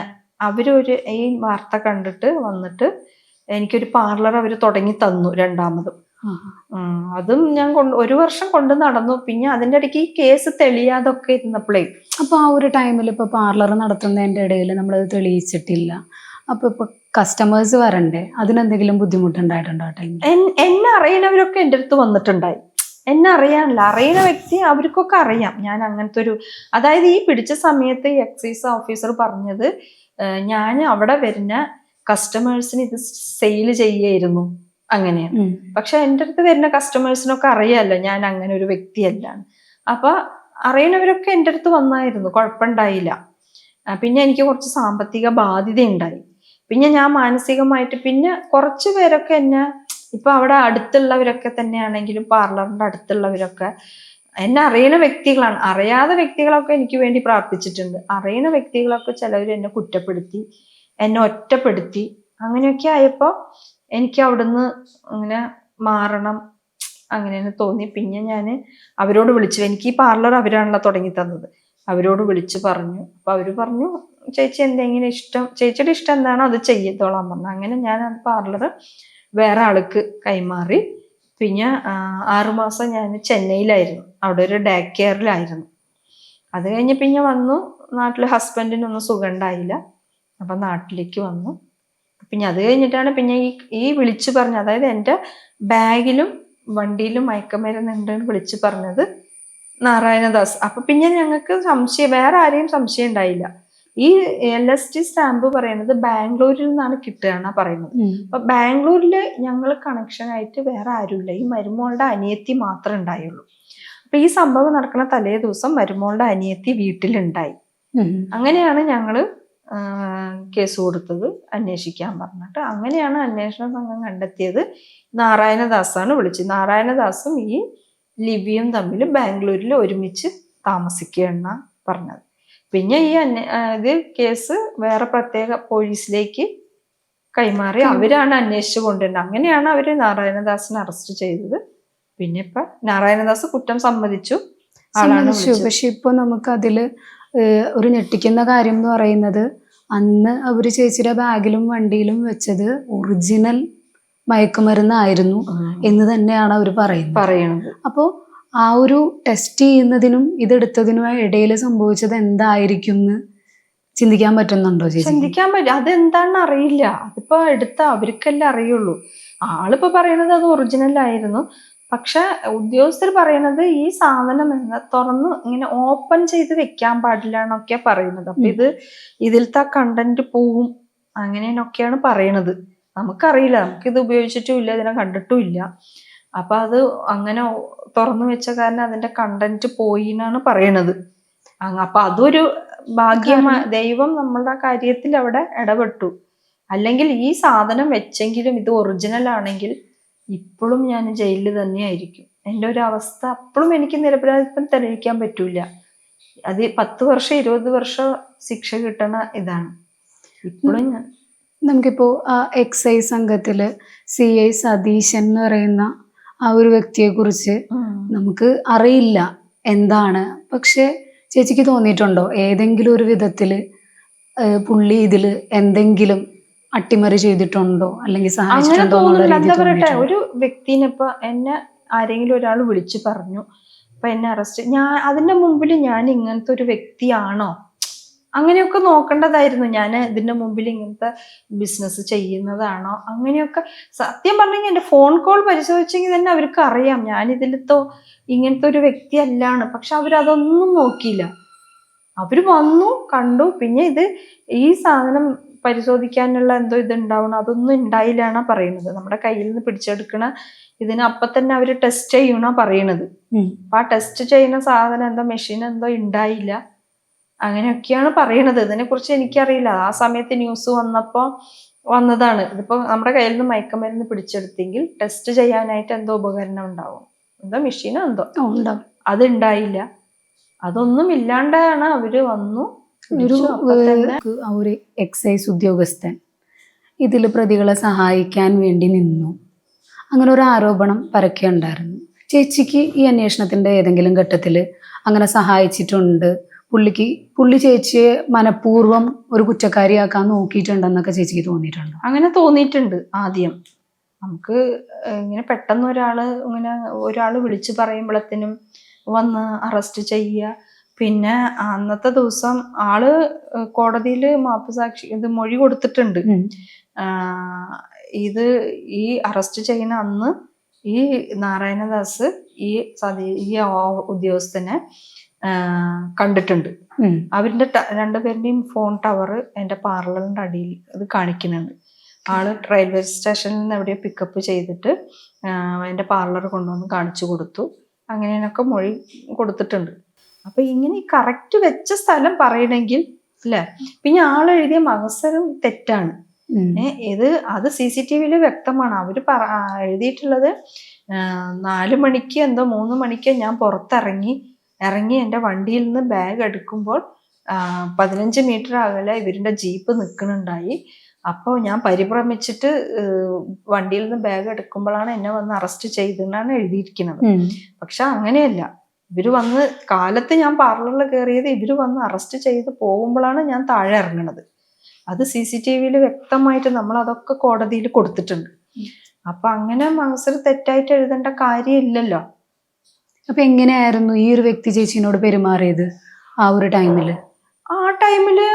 അവരൊരു ഈ വാർത്ത കണ്ടിട്ട് വന്നിട്ട് എനിക്കൊരു പാർലർ അവർ തുടങ്ങി തന്നു രണ്ടാമതും. അതും ഞാൻ 1 വർഷം കൊണ്ട് നടന്നു. പിന്നെ അതിൻ്റെ ഇടയ്ക്ക് ഈ കേസ് തെളിയാതൊക്കെ ഇരുന്നപ്പോഴേ. അപ്പൊ ആ ഒരു ടൈമിൽ ഇപ്പൊ പാർലർ നടത്തുന്നതിന്റെ ഇടയിൽ നമ്മളത് തെളിയിച്ചിട്ടില്ല. അപ്പൊ ഇപ്പൊ കസ്റ്റമേഴ്സ് വരണ്ടേ, അതിനെന്തെങ്കിലും ബുദ്ധിമുട്ടുണ്ടായിട്ടുണ്ടോ? എന്നെ അറിയുന്നവരൊക്കെ എൻ്റെ അടുത്ത് വന്നിട്ടുണ്ടായി. എന്നെ അറിയാനില്ല, അറിയുന്ന വ്യക്തി അവർക്കൊക്കെ അറിയാം ഞാൻ അങ്ങനത്തെ ഒരു, അതായത് ഈ പിടിച്ച സമയത്ത് എക്സൈസ് ഓഫീസർ പറഞ്ഞത്, ഞാൻ അവിടെ വരുന്ന കസ്റ്റമേഴ്സിന് ഇത് സെയിൽ ചെയ്യായിരുന്നു, അങ്ങനെയാണ്. പക്ഷെ എൻ്റെ അടുത്ത് വരുന്ന കസ്റ്റമേഴ്സിനൊക്കെ അറിയാമല്ലോ ഞാൻ അങ്ങനെ ഒരു വ്യക്തിയല്ല. അപ്പൊ അറിയുന്നവരൊക്കെ എൻ്റെ അടുത്ത് വന്നായിരുന്നു, കുഴപ്പമുണ്ടായില്ല. പിന്നെ എനിക്ക് കുറച്ച് സാമ്പത്തിക ബാധ്യത ഉണ്ടായി. പിന്നെ ഞാൻ മാനസികമായിട്ട് പിന്നെ കുറച്ച് പേരൊക്കെ എന്നെ ഇപ്പൊ അവിടെ അടുത്തുള്ളവരൊക്കെ തന്നെയാണെങ്കിലും പാർലറിന്റെ അടുത്തുള്ളവരൊക്കെ എന്നെ അറിയുന്ന വ്യക്തികളാണ്. അറിയാത്ത വ്യക്തികളൊക്കെ എനിക്ക് വേണ്ടി പ്രാർത്ഥിച്ചിട്ടുണ്ട്. അറിയുന്ന വ്യക്തികളൊക്കെ ചിലവർ എന്നെ കുറ്റപ്പെടുത്തി, എന്നെ ഒറ്റപ്പെടുത്തി. അങ്ങനെയൊക്കെ ആയപ്പോൾ എനിക്ക് അവിടുന്ന് അങ്ങനെ മാറണം അങ്ങനെയാണ് തോന്നി. പിന്നെ ഞാൻ അവരോട് വിളിച്ചു, എനിക്ക് ഈ പാർലർ അവരാണല്ലോ തുടങ്ങി തന്നത്. അവരോട് വിളിച്ചു പറഞ്ഞു. അപ്പൊ അവര് പറഞ്ഞു ചേച്ചി എന്തെങ്കിലും ഇഷ്ടം, ചേച്ചിയുടെ ഇഷ്ടം എന്താണോ അത് ചെയ്തോളാൻ പറഞ്ഞു. അങ്ങനെ ഞാൻ ആ പാർലർ വേറെ ആൾക്ക് കൈമാറി. പിന്നെ 6 മാസം ഞാൻ ചെന്നൈയിലായിരുന്നു, അവിടെ ഒരു ഡേ കെയറിലായിരുന്നു. അത് കഴിഞ്ഞ് പിന്നെ വന്നു നാട്ടിൽ. ഹസ്ബൻഡിനൊന്നും സുഖം ഉണ്ടായില്ല, അപ്പം നാട്ടിലേക്ക് വന്നു. പിന്നെ അത് കഴിഞ്ഞിട്ടാണ് പിന്നെ ഈ വിളിച്ചു പറഞ്ഞ, അതായത് എൻ്റെ ബാഗിലും വണ്ടിയിലും മയക്കുമരുന്നുണ്ടെന്ന് വിളിച്ചു പറഞ്ഞത് നാരായണദാസ്. അപ്പൊ പിന്നെ ഞങ്ങൾക്ക് സംശയം, വേറെ ആരെയും സംശയം ഉണ്ടായില്ല. ഈ LST സ്റ്റാമ്പ് പറയുന്നത് ബാംഗ്ലൂരിൽ നിന്നാണ് കിട്ടുകയാണ് പറയുന്നത്. അപ്പൊ ബാംഗ്ലൂരില് ഞങ്ങൾ കണക്ഷൻ ആയിട്ട് വേറെ ആരുമില്ല, ഈ മരുമോളുടെ അനിയത്തി മാത്രമേ ഉണ്ടായുള്ളൂ. അപ്പൊ ഈ സംഭവം നടക്കുന്ന തലേ ദിവസം മരുമോളുടെ അനിയത്തി വീട്ടിലുണ്ടായി. അങ്ങനെയാണ് ഞങ്ങള് കേസ് കൊടുത്തത്, അന്വേഷിക്കാൻ പറഞ്ഞിട്ട്. അങ്ങനെയാണ് അന്വേഷണ സംഘം കണ്ടെത്തിയത് നാരായണദാസാണ് വിളിച്ചത്. നാരായണദാസും ഈ ലിവിയും തമ്മിൽ ബാംഗ്ലൂരിൽ ഒരുമിച്ച് താമസിക്കുകയെന്നാ പറഞ്ഞത്. പിന്നെ ഇത് കേസ് വേറെ പ്രത്യേക പോലീസിലേക്ക് കൈമാറി അവരാണ് അന്വേഷിച്ചു കൊണ്ടുവരുന്നത്. അങ്ങനെയാണ് അവര് നാരായണദാസിനെ അറസ്റ്റ് ചെയ്തത്. പിന്നെ ഇപ്പൊ നാരായണദാസ് കുറ്റം സമ്മതിച്ചു. പക്ഷെ ഇപ്പൊ നമുക്ക് അതില് ഒരു ഞെട്ടിക്കുന്ന കാര്യം എന്ന് പറയുന്നത്, അന്ന് അവര് ചേച്ചിയുടെ ബാഗിലും വണ്ടിയിലും വെച്ചത് ഒറിജിനൽ മയക്കുമരുന്നായിരുന്നു എന്ന് തന്നെയാണ് അവർ പറയുന്നത്. അപ്പോൾ ആ ഒരു ടെസ്റ്റ് ചെയ്യുന്നതിനും ഇതെടുത്തതിനും ഇടയിൽ സംഭവിച്ചത് എന്തായിരിക്കും എന്ന് ചിന്തിക്കാൻ പറ്റുന്നുണ്ടോ ചേച്ചി? ചിന്തിക്കാൻ പറ്റും. അതെന്താണെന്ന് അറിയില്ല. അതിപ്പോ എടുത്ത അവർക്കല്ലേ അറിയുള്ളൂ. ആളിപ്പോ പറയുന്നത് അത് ഒറിജിനൽ ആയിരുന്നു. പക്ഷെ ഉദ്യോഗസ്ഥർ പറയുന്നത് ഈ സാധനം തുറന്ന് ഇങ്ങനെ ഓപ്പൺ ചെയ്ത് വെക്കാൻ പാടില്ല എന്നൊക്കെയാ പറയുന്നത്. അപ്പൊ ഇതിലത്തെ കണ്ടന്റ് പോവും അങ്ങനെയൊക്കെയാണ് പറയണത്. നമുക്കറിയില്ല, നമുക്കിത് ഉപയോഗിച്ചിട്ടും ഇല്ല, ഇതിനെ കണ്ടിട്ടും ഇല്ല. അപ്പൊ അത് അങ്ങനെ തുറന്നു വെച്ച കാരണം അതിന്റെ കണ്ടന്റ് പോയി എന്നാണ് പറയണത്. അപ്പൊ അതൊരു ഭാഗ്യമായി ദൈവം നമ്മളുടെ കാര്യത്തിൽ അവിടെ ഇടപെട്ടു. അല്ലെങ്കിൽ ഈ സാധനം വെച്ചെങ്കിലും ഇത് ഒറിജിനൽ ആണെങ്കിൽ ഇപ്പോഴും ഞാൻ ജയിലിൽ തന്നെയായിരിക്കും. എൻ്റെ ഒരു അവസ്ഥ അപ്പോഴും എനിക്ക് നിരപരാധിത്വം തെളിയിക്കാൻ പറ്റൂല. അത് 10 വർഷം 20 വർഷം ശിക്ഷ കിട്ടണ ഇതാണ് ഇപ്പോഴും. ഞാൻ നമുക്കിപ്പോ ആ എക്സൈസ് സംഘത്തില് CI സതീശൻ എന്ന് പറയുന്ന ആ ഒരു വ്യക്തിയെ കുറിച്ച് നമുക്ക് അറിയില്ല എന്താണ്. പക്ഷെ ചേച്ചിക്ക് തോന്നിയിട്ടുണ്ടോ ഏതെങ്കിലും ഒരു വിധത്തില് പുള്ളി ഇതില് എന്തെങ്കിലും അട്ടിമറി ചെയ്തിട്ടുണ്ടോ അല്ലെങ്കിൽ സഹായിച്ചിട്ടുണ്ടോ? എന്താ പറയട്ടെ, ഒരു വ്യക്തിനെ ഇപ്പൊ എന്നെ ആരെങ്കിലും ഒരാൾ വിളിച്ചു പറഞ്ഞു, അപ്പൊ എന്നെ അറസ്റ്റ്, ഞാൻ അതിന്റെ മുമ്പിൽ ഞാൻ ഇങ്ങനത്തെ ഒരു വ്യക്തിയാണോ അങ്ങനെയൊക്കെ നോക്കേണ്ടതായിരുന്നു. ഞാൻ ഇതിന്റെ മുമ്പിൽ ഇങ്ങനത്തെ ബിസിനസ് ചെയ്യുന്നതാണോ അങ്ങനെയൊക്കെ. സത്യം പറഞ്ഞെങ്കിൽ എൻ്റെ ഫോൺ കോൾ പരിശോധിച്ചെങ്കിൽ തന്നെ അവർക്ക് അറിയാം ഞാൻ ഇതിലത്തോ ഇങ്ങനത്തെ ഒരു വ്യക്തി അല്ലാണ്. പക്ഷെ അവരതൊന്നും നോക്കിയില്ല. അവര് വന്നു കണ്ടു. പിന്നെ ഈ സാധനം പരിശോധിക്കാനുള്ള എന്തോ ഇതുണ്ടാവണം, അതൊന്നും ഉണ്ടായില്ലാന്നാ പറയുന്നത്. നമ്മുടെ കയ്യിൽ നിന്ന് പിടിച്ചെടുക്കണ ഇതിന് അപ്പൊ തന്നെ അവര് ടെസ്റ്റ് ചെയ്യണ പറയണത്. അപ്പൊ ആ ടെസ്റ്റ് ചെയ്യുന്ന സാധനം എന്തോ മെഷീൻ എന്തോ ഉണ്ടായില്ല അങ്ങനെയൊക്കെയാണ് പറയണത്. ഇതിനെ കുറിച്ച് എനിക്കറിയില്ല. ആ സമയത്ത് ന്യൂസ് വന്നതാണ്. ഇതിപ്പോ നമ്മുടെ കയ്യിൽ നിന്ന് മയക്കുമരുന്ന് പിടിച്ചെടുത്തെങ്കിൽ ടെസ്റ്റ് ചെയ്യാനായിട്ട് എന്തോ ഉപകരണം ഉണ്ടാവും, എന്തോ മെഷീനോ എന്തോ ഉണ്ടാവും. അതുണ്ടായില്ല. അതൊന്നും ഇല്ലാണ്ടാണ് അവര് വന്നു. ഒരു എക്സൈസ് ഉദ്യോഗസ്ഥൻ ഇതിൽ പ്രതികളെ സഹായിക്കാൻ വേണ്ടി നിന്നു, അങ്ങനെ ഒരു ആരോപണം പരക്കുകയുണ്ടായിരുന്നു. ചേച്ചിക്ക് ഈ അന്വേഷണത്തിന്റെ ഏതെങ്കിലും ഘട്ടത്തിൽ അങ്ങനെ സഹായിച്ചിട്ടുണ്ട്? പുള്ളി ചേച്ചിയെ മനഃപൂർവ്വം ഒരു കുറ്റക്കാരിയാക്കാൻ നോക്കിയിട്ടുണ്ടെന്നൊക്കെ ചേച്ചിക്ക് തോന്നിയിട്ടുണ്ടോ? അങ്ങനെ തോന്നിയിട്ടുണ്ട്. ആദ്യം നമുക്ക് ഇങ്ങനെ പെട്ടെന്ന് ഒരാള് വിളിച്ചു പറയുമ്പോഴത്തേനും വന്ന് അറസ്റ്റ് ചെയ്യുക. പിന്നെ അന്നത്തെ ദിവസം ആള് കോടതിയിൽ മാപ്പുസാക്ഷി മൊഴി കൊടുത്തിട്ടുണ്ട്. ഈ അറസ്റ്റ് ചെയ്യുന്ന അന്ന് ഈ നാരായണദാസ് ഈ ഉദ്യോഗസ്ഥനെ കണ്ടിട്ടുണ്ട്. അവരുടെ രണ്ടുപേരുടെയും ഫോൺ ടവർ എൻ്റെ പാർലറിന്റെ അടിയിൽ ഇത് കാണിക്കുന്നുണ്ട്. ആള് റെയിൽവേ സ്റ്റേഷനിൽ നിന്ന് എവിടെയോ പിക്കപ്പ് ചെയ്തിട്ട് എൻ്റെ പാർലർ കൊണ്ടുവന്ന് കാണിച്ചു കൊടുത്തു. അങ്ങനെയൊക്കെ മൊഴി കൊടുത്തിട്ടുണ്ട്. അപ്പൊ ഇങ്ങനെ ഈ കറക്റ്റ് വെച്ച സ്ഥലം പറയണമെങ്കിൽ അല്ലേ, പിന്നെ ആളെഴുതിയ മകസരം തെറ്റാണ്. അത് CCTV വ്യക്തമാണ്. അവര് എഴുതിയിട്ടുള്ളത് 4 മണിക്ക് എന്തോ 3 മണിക്ക് ഞാൻ പുറത്തിറങ്ങി എൻ്റെ വണ്ടിയിൽ നിന്ന് ബാഗ് എടുക്കുമ്പോൾ 15 മീറ്റർ അകലെ ഇവരുടെ ജീപ്പ് നിൽക്കുന്നുണ്ടായി. അപ്പോൾ ഞാൻ പരിഭ്രമിച്ചിട്ട് വണ്ടിയിൽ നിന്ന് ബാഗ് എടുക്കുമ്പോഴാണ് എന്നെ വന്ന് അറസ്റ്റ് ചെയ്തെന്നാണ് എഴുതിയിരിക്കുന്നത്. പക്ഷെ അങ്ങനെയല്ല. ഇവര് വന്ന് കാലത്ത് ഞാൻ പാർലറിൽ കയറിയത് ഇവര് വന്ന് അറസ്റ്റ് ചെയ്ത് പോകുമ്പോഴാണ് ഞാൻ താഴെ ഇറങ്ങുന്നത്. അത് CCTV വ്യക്തമായിട്ട് നമ്മൾ അതൊക്കെ കോടതിയിൽ കൊടുത്തിട്ടുണ്ട്. അപ്പൊ അങ്ങനെ മനസ്സിൽ തെറ്റായിട്ട് എഴുതേണ്ട കാര്യമില്ലല്ലോ. അപ്പൊ എങ്ങനെയായിരുന്നു ഈ ഒരു വ്യക്തി ചേച്ചിനോട് പെരുമാറിയത് ആ ഒരു ടൈമില്? ആ ടൈമില്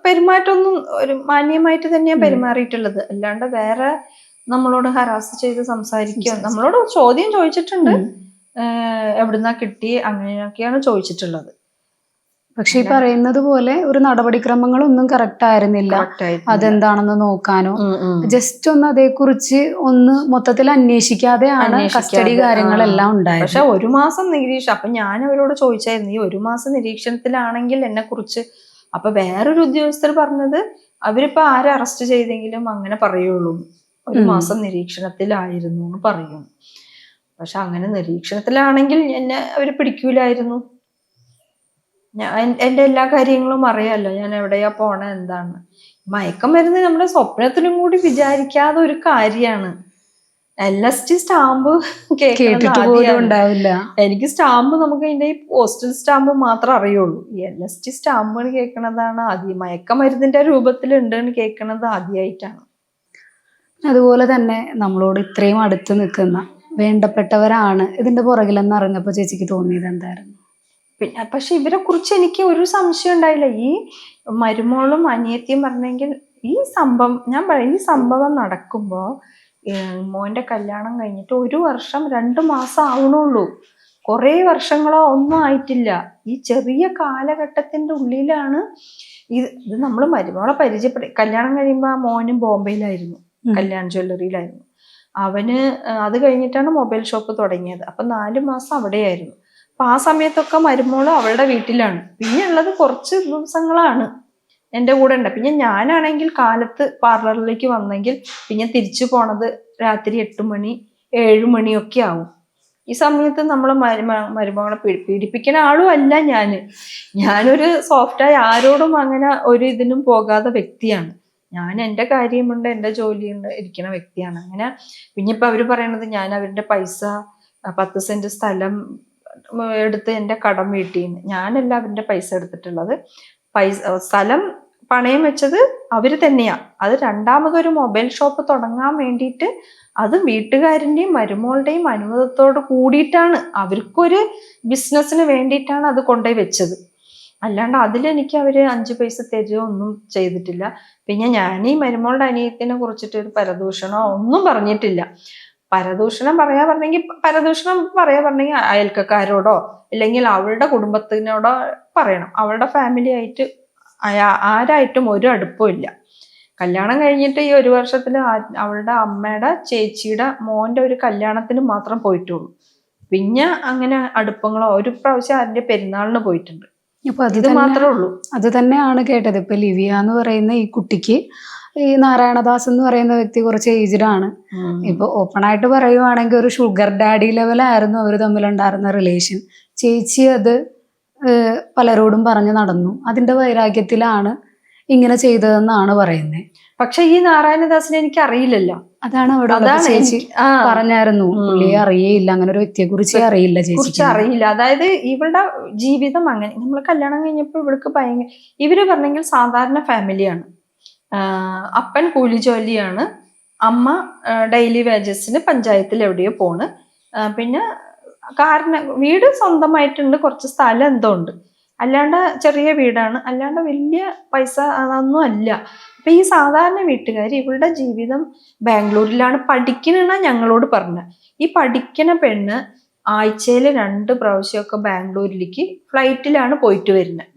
പെരുമാറ്റമൊന്നും ഒരു മാന്യമായിട്ട് തന്നെയാണ് പെരുമാറിയിട്ടുള്ളത്. അല്ലാണ്ട് വേറെ നമ്മളോട് ഹരാസ് ചെയ്ത് സംസാരിക്കുക, നമ്മളോട് ചോദ്യം ചോദിച്ചിട്ടുണ്ട്, എവിടുന്നാ കിട്ടി അങ്ങനെയൊക്കെയാണ് ചോദിച്ചിട്ടുള്ളത്. പക്ഷെ ഈ പറയുന്നത് പോലെ ഒരു നടപടിക്രമങ്ങളൊന്നും കറക്റ്റ് ആയിരുന്നില്ല. അതെന്താണെന്ന് നോക്കാനോ ജസ്റ്റ് ഒന്ന് അതേക്കുറിച്ച് ഒന്ന് മൊത്തത്തിൽ അന്വേഷിക്കാതെയാണ് കസ്റ്റഡി കാര്യങ്ങളെല്ലാം ഉണ്ടായത്. പക്ഷെ 1 മാസം നിരീക്ഷണം. അപ്പൊ ഞാൻ അവരോട് ചോദിച്ചായിരുന്നു, ഈ 1 മാസം നിരീക്ഷണത്തിലാണെങ്കിൽ എന്നെ കുറിച്ച്. അപ്പൊ വേറൊരു ഉദ്യോഗസ്ഥർ പറഞ്ഞത് അവരിപ്പോ ആരെ അറസ്റ്റ് ചെയ്തെങ്കിലും അങ്ങനെ പറയുള്ളൂ, 1 മാസം നിരീക്ഷണത്തിലായിരുന്നു എന്ന് പറയുന്നു. പക്ഷെ അങ്ങനെ നിരീക്ഷണത്തിലാണെങ്കിൽ എന്നെ അവര് പിടിക്കൂലായിരുന്നു. എൻ്റെ എല്ലാ കാര്യങ്ങളും അറിയാമല്ലോ, ഞാൻ എവിടെയാ പോണ എന്താണ്. മയക്കുമരുന്ന് നമ്മുടെ സ്വപ്നത്തിലും കൂടി വിചാരിക്കാതെ ഒരു കാര്യമാണ്. LSD സ്റ്റാമ്പ് ഉണ്ടാവില്ല. എനിക്ക് സ്റ്റാമ്പ് നമുക്ക് അതിന്റെ ഈ പോസ്റ്റൽ സ്റ്റാമ്പ് മാത്രം അറിയുള്ളൂ. ഈ LSD സ്റ്റാമ്പ് കേൾക്കണതാണ് ആദ്യം. മയക്കമരുന്നിന്റെ രൂപത്തിലുണ്ടെന്ന് കേൾക്കണത് ആദ്യമായിട്ടാണ്. അതുപോലെ തന്നെ നമ്മളോട് ഇത്രയും അടുത്ത് നിൽക്കുന്ന വേണ്ടപ്പെട്ടവരാണ് ഇതിന്റെ പുറകിലെന്ന് അറിഞ്ഞപ്പോ ചേച്ചിക്ക് തോന്നിയത് എന്തായിരുന്നു? പിന്നെ പക്ഷെ ഇവരെ കുറിച്ച് എനിക്ക് ഒരു സംശയം ഉണ്ടായില്ല. ഈ മരുമോളും അനിയത്തിയും പറഞ്ഞെങ്കിൽ ഈ സംഭവം നടക്കുമ്പോ മോന്റെ കല്യാണം കഴിഞ്ഞിട്ട് 1 വർഷം 2 മാസം ആവണുള്ളൂ. കുറേ വർഷങ്ങളോ ഒന്നും ആയിട്ടില്ല. ഈ ചെറിയ കാലഘട്ടത്തിന്റെ ഉള്ളിലാണ് ഇത് നമ്മൾ മരുമോളെ കല്യാണം കഴിയുമ്പോ ആ മോനും ബോംബെയിലായിരുന്നു, കല്യാൺ ജ്വല്ലറിയിലായിരുന്നു. അവന് അത് കഴിഞ്ഞിട്ടാണ് മൊബൈൽ ഷോപ്പ് തുടങ്ങിയത്. അപ്പൊ 4 മാസം അവിടെയായിരുന്നു. അപ്പൊ ആ സമയത്തൊക്കെ മരുമോള് അവളുടെ വീട്ടിലാണ്. പിന്നെ ഉള്ളത് കുറച്ച് ദിവസങ്ങളാണ് എൻ്റെ കൂടെ ഉണ്ട്. പിന്നെ ഞാനാണെങ്കിൽ കാലത്ത് പാർലറിലേക്ക് വന്നെങ്കിൽ പിന്നെ തിരിച്ചു പോണത് രാത്രി 8 മണി 7 മണിയൊക്കെ ആവും. ഈ സമയത്ത് നമ്മൾ മരുമകളെ പീഡിപ്പിക്കുന്ന ആളും അല്ല ഞാനൊരു സോഫ്റ്റായി ആരോടും അങ്ങനെ ഒരു ഇതിനും പോകാത്ത വ്യക്തിയാണ്. ഞാൻ എൻ്റെ കാര്യമുണ്ട്, എൻ്റെ ജോലിയുണ്ട് ഇരിക്കുന്ന വ്യക്തിയാണ്. അങ്ങനെ പിന്നെ ഇപ്പൊ അവര് പറയണത് ഞാൻ അവരുടെ പൈസ 10 സെന്റ് സ്ഥലം എടുത്ത് എൻ്റെ കടം വീട്ടിന്ന്. ഞാനല്ല അവരുടെ പൈസ എടുത്തിട്ടുള്ളത്. സ്ഥലം പണയം വെച്ചത് അവര് തന്നെയാ. അത് രണ്ടാമതൊരു മൊബൈൽ ഷോപ്പ് തുടങ്ങാൻ വേണ്ടിയിട്ട് അത് വീട്ടുകാരൻ്റെയും മരുമോളുടെയും അനുവാദത്തോട് കൂടിയിട്ടാണ്, അവർക്കൊരു ബിസിനസ്സിന് വേണ്ടിയിട്ടാണ് അത് കൊണ്ടുപോയി വെച്ചത്. അല്ലാണ്ട് അതിലെനിക്ക് അവര് 5 പൈസ തരുകയോ ഒന്നും ചെയ്തിട്ടില്ല. പിന്നെ ഞാൻ ഈ മരുമോളുടെ അനിയത്തിനെ കുറിച്ചിട്ട് ഒരു പരദൂഷണോ ഒന്നും പറഞ്ഞിട്ടില്ല. പരദൂഷണം പറയാ പറഞ്ഞെങ്കിൽ അയൽക്കാരോടോ അല്ലെങ്കിൽ അവളുടെ കുടുംബത്തിനോടോ പറയണം. അവളുടെ ഫാമിലി ആയിട്ട് ആരായിട്ടും ഒരു അടുപ്പവും ഇല്ല. കല്യാണം കഴിഞ്ഞിട്ട് ഈ 1 വർഷത്തിൽ അവളുടെ അമ്മയുടെ ചേച്ചിയുടെ മോന്റെ ഒരു കല്യാണത്തിന് മാത്രം പോയിട്ടുള്ളൂ. പിന്നെ അങ്ങനെ അടുപ്പങ്ങളോ, ഒരു പ്രാവശ്യം അതിന്റെ പെരുന്നാളിന് പോയിട്ടുണ്ട്. അപ്പൊ അത് മാത്രമേ ഉള്ളൂ. അത് തന്നെയാണ് കേട്ടത്. ഇപ്പൊ ലിവിയ എന്ന് പറയുന്ന ഈ കുട്ടിക്ക് ഈ നാരായണദാസ് എന്ന് പറയുന്ന വ്യക്തി കുറച്ച് ഏജ്ഡ് ആണ്. ഇപ്പൊ ഓപ്പൺ ആയിട്ട് പറയുവാണെങ്കിൽ ഒരു ഷുഗർ ഡാഡി ലെവലായിരുന്നു അവർ തമ്മിലുണ്ടായിരുന്ന റിലേഷൻ. ചേച്ചി അത് പലരോടും പറഞ്ഞു നടന്നു. അതിന്റെ വൈരാഗ്യത്തിലാണ് ഇങ്ങനെ ചെയ്തതെന്നാണ് പറയുന്നത്. പക്ഷെ ഈ നാരായണദാസിനെ എനിക്ക് അറിയില്ലല്ലോ. അതാണ് അവിടെ ചേച്ചി പറഞ്ഞായിരുന്നു, പുള്ളിയെ അറിയില്ല, അങ്ങനെ ഒരു വ്യക്തിയെ കുറിച്ച് അറിയില്ല, ചേച്ചിക്ക് അറിയില്ല. അതായത് ഇവളുടെ ജീവിതം അങ്ങനെ, നമ്മൾ കല്യാണം കഴിഞ്ഞപ്പോ ഇവൾക്ക് ഇവര് പറഞ്ഞെങ്കിൽ സാധാരണ ഫാമിലിയാണ്. അപ്പൻ കൂലി ജോലിയാണ്, അമ്മ ഡെയിലി വേജസിന് പഞ്ചായത്തിൽ എവിടെയോ പോണ്. പിന്നെ വീട് സ്വന്തമായിട്ടുണ്ട്, കുറച്ച് സ്ഥലം എന്തോ ഉണ്ട്. അല്ലാണ്ട് ചെറിയ വീടാണ്, അല്ലാണ്ട് വലിയ പൈസ അതൊന്നും അല്ല. അപ്പൊ ഈ സാധാരണ വീട്ടുകാർ ഇവളുടെ ജീവിതം ബാംഗ്ലൂരിലാണ് പഠിക്കണ ഞങ്ങളോട് പറഞ്ഞ. ഈ പഠിക്കണ പെണ്ണ് ആഴ്ചയിൽ 2 പ്രാവശ്യമൊക്കെ ബാംഗ്ലൂരിലേക്ക് ഫ്ലൈറ്റിലാണ് പോയിട്ട് വരുന്നത്.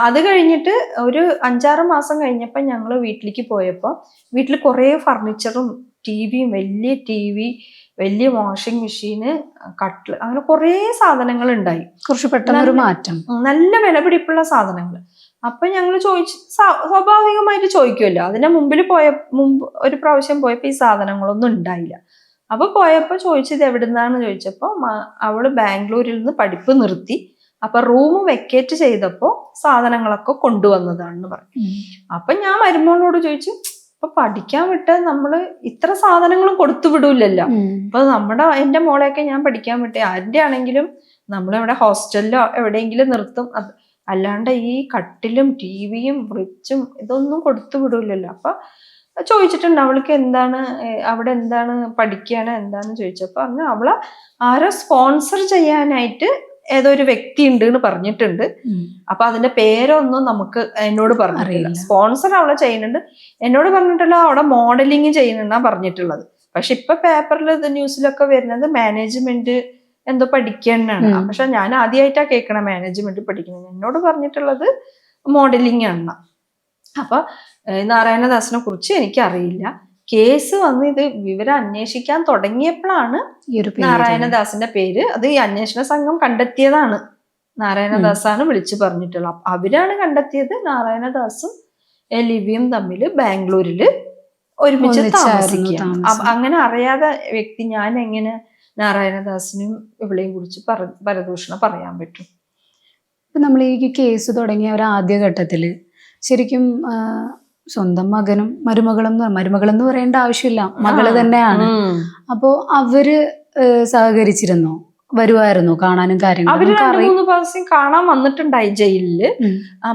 അത് കഴിഞ്ഞിട്ട് ഒരു 5-6 മാസം കഴിഞ്ഞപ്പോൾ ഞങ്ങൾ വീട്ടിലേക്ക് പോയപ്പോൾ വീട്ടിൽ കുറേ ഫർണിച്ചറും ടിവിയും, വലിയ TV, വലിയ വാഷിംഗ് മെഷീന്, കട്ടില്, അങ്ങനെ കുറേ സാധനങ്ങൾ ഉണ്ടായി. കുറച്ച് പെട്ടെന്നൊരു മാറ്റം, നല്ല വിലപിടിപ്പുള്ള സാധനങ്ങൾ. അപ്പൊ ഞങ്ങൾ സ്വാഭാവികമായിട്ട് ചോദിക്കുമല്ലോ. അതിന്റെ മുമ്പ് ഒരു പ്രാവശ്യം പോയപ്പോൾ ഈ സാധനങ്ങളൊന്നും ഉണ്ടായില്ല. അപ്പൊ പോയപ്പോൾ ചോദിച്ചത് എവിടുന്നാന്ന് ചോദിച്ചപ്പോൾ അവള് ബാംഗ്ലൂരിൽ നിന്ന് പഠിപ്പ് നിർത്തി, അപ്പൊ റൂം വെക്കേറ്റ് ചെയ്തപ്പോ സാധനങ്ങളൊക്കെ കൊണ്ടുവന്നതാണെന്ന് പറഞ്ഞു. അപ്പൊ ഞാൻ മരുമോളോട് ചോദിച്ചു, ഇപ്പൊ പഠിക്കാൻ വിട്ട് നമ്മള് ഇത്ര സാധനങ്ങളും കൊടുത്തു വിടൂലല്ലോ. അപ്പൊ എന്റെ മോളെയൊക്കെ ഞാൻ പഠിക്കാൻ വിട്ടേ ആരുടെ ആണെങ്കിലും നമ്മളെവിടെ ഹോസ്റ്റലിലോ എവിടെയെങ്കിലും നിർത്തും. അല്ലാണ്ട് ഈ കട്ടിലും ടിവിയും ഫ്രിഡ്ജും ഇതൊന്നും കൊടുത്തു വിടൂലല്ലോ. അപ്പൊ ചോദിച്ചിട്ടുണ്ട് അവൾക്ക് എന്താണ് അവിടെ എന്താണ് പഠിക്കുകയാണ് എന്താന്ന് ചോദിച്ചപ്പോ പറഞ്ഞു അവളെ ആരോ സ്പോൺസർ ചെയ്യാനായിട്ട് ഏതോ ഒരു വ്യക്തി ഉണ്ട് എന്ന് പറഞ്ഞിട്ടുണ്ട്. അപ്പൊ അതിന്റെ പേരൊന്നും എന്നോട് പറഞ്ഞിട്ടില്ല. സ്പോൺസർ അവളെ ചെയ്യുന്നുണ്ട്, എന്നോട് പറഞ്ഞിട്ടുള്ള അവിടെ മോഡലിംഗ് ചെയ്യുന്നുണ്ടാ പറഞ്ഞിട്ടുള്ളത്. പക്ഷെ ഇപ്പൊ പേപ്പറിൽ ന്യൂസിലൊക്കെ വരുന്നത് മാനേജ്മെന്റ് എന്തോ പഠിക്കാനാണ്. പക്ഷെ ഞാൻ ആദ്യമായിട്ടാ കേൾക്കണ മാനേജ്മെന്റ് പഠിക്കുന്നത്. എന്നോട് പറഞ്ഞിട്ടുള്ളത് മോഡലിംഗ് ആണ്. അപ്പൊ നാരായണദാസിനെ കുറിച്ച് എനിക്കറിയില്ല. കേസ് വന്ന് ഇത് വിവരം അന്വേഷിക്കാൻ തുടങ്ങിയപ്പോഴാണ് നാരായണദാസിന്റെ പേര്, അത് ഈ അന്വേഷണ സംഘം കണ്ടെത്തിയതാണ്. നാരായണദാസാണ് വിളിച്ചു പറഞ്ഞിട്ടുള്ളത്. അവരാണ് കണ്ടെത്തിയത് നാരായണദാസും ലിവിയും തമ്മിൽ ബാംഗ്ലൂരില് ഒരുമിച്ച് താമസിക്കുക. അങ്ങനെ അറിയാതെ വ്യക്തി ഞാൻ എങ്ങനെ നാരായണദാസിനും ഇവളെയും കുറിച്ച് പരദൂഷണം പറയാൻ പറ്റും? ഇപ്പൊ നമ്മൾ ഈ കേസ് തുടങ്ങിയ ഒരു ആദ്യഘട്ടത്തില് ശരിക്കും സ്വന്തം മകനും മരുമകളെന്ന് പറയേണ്ട ആവശ്യമില്ല, മകള് തന്നെയാണ്. അപ്പോ അവര് സഹകരിച്ചിരുന്നോ? വരുമായിരുന്നു കാണാനും കാര്യങ്ങളും? അവര് 2-3 പ്രാവശ്യം കാണാൻ വന്നിട്ടുണ്ടായി ജയിലില്.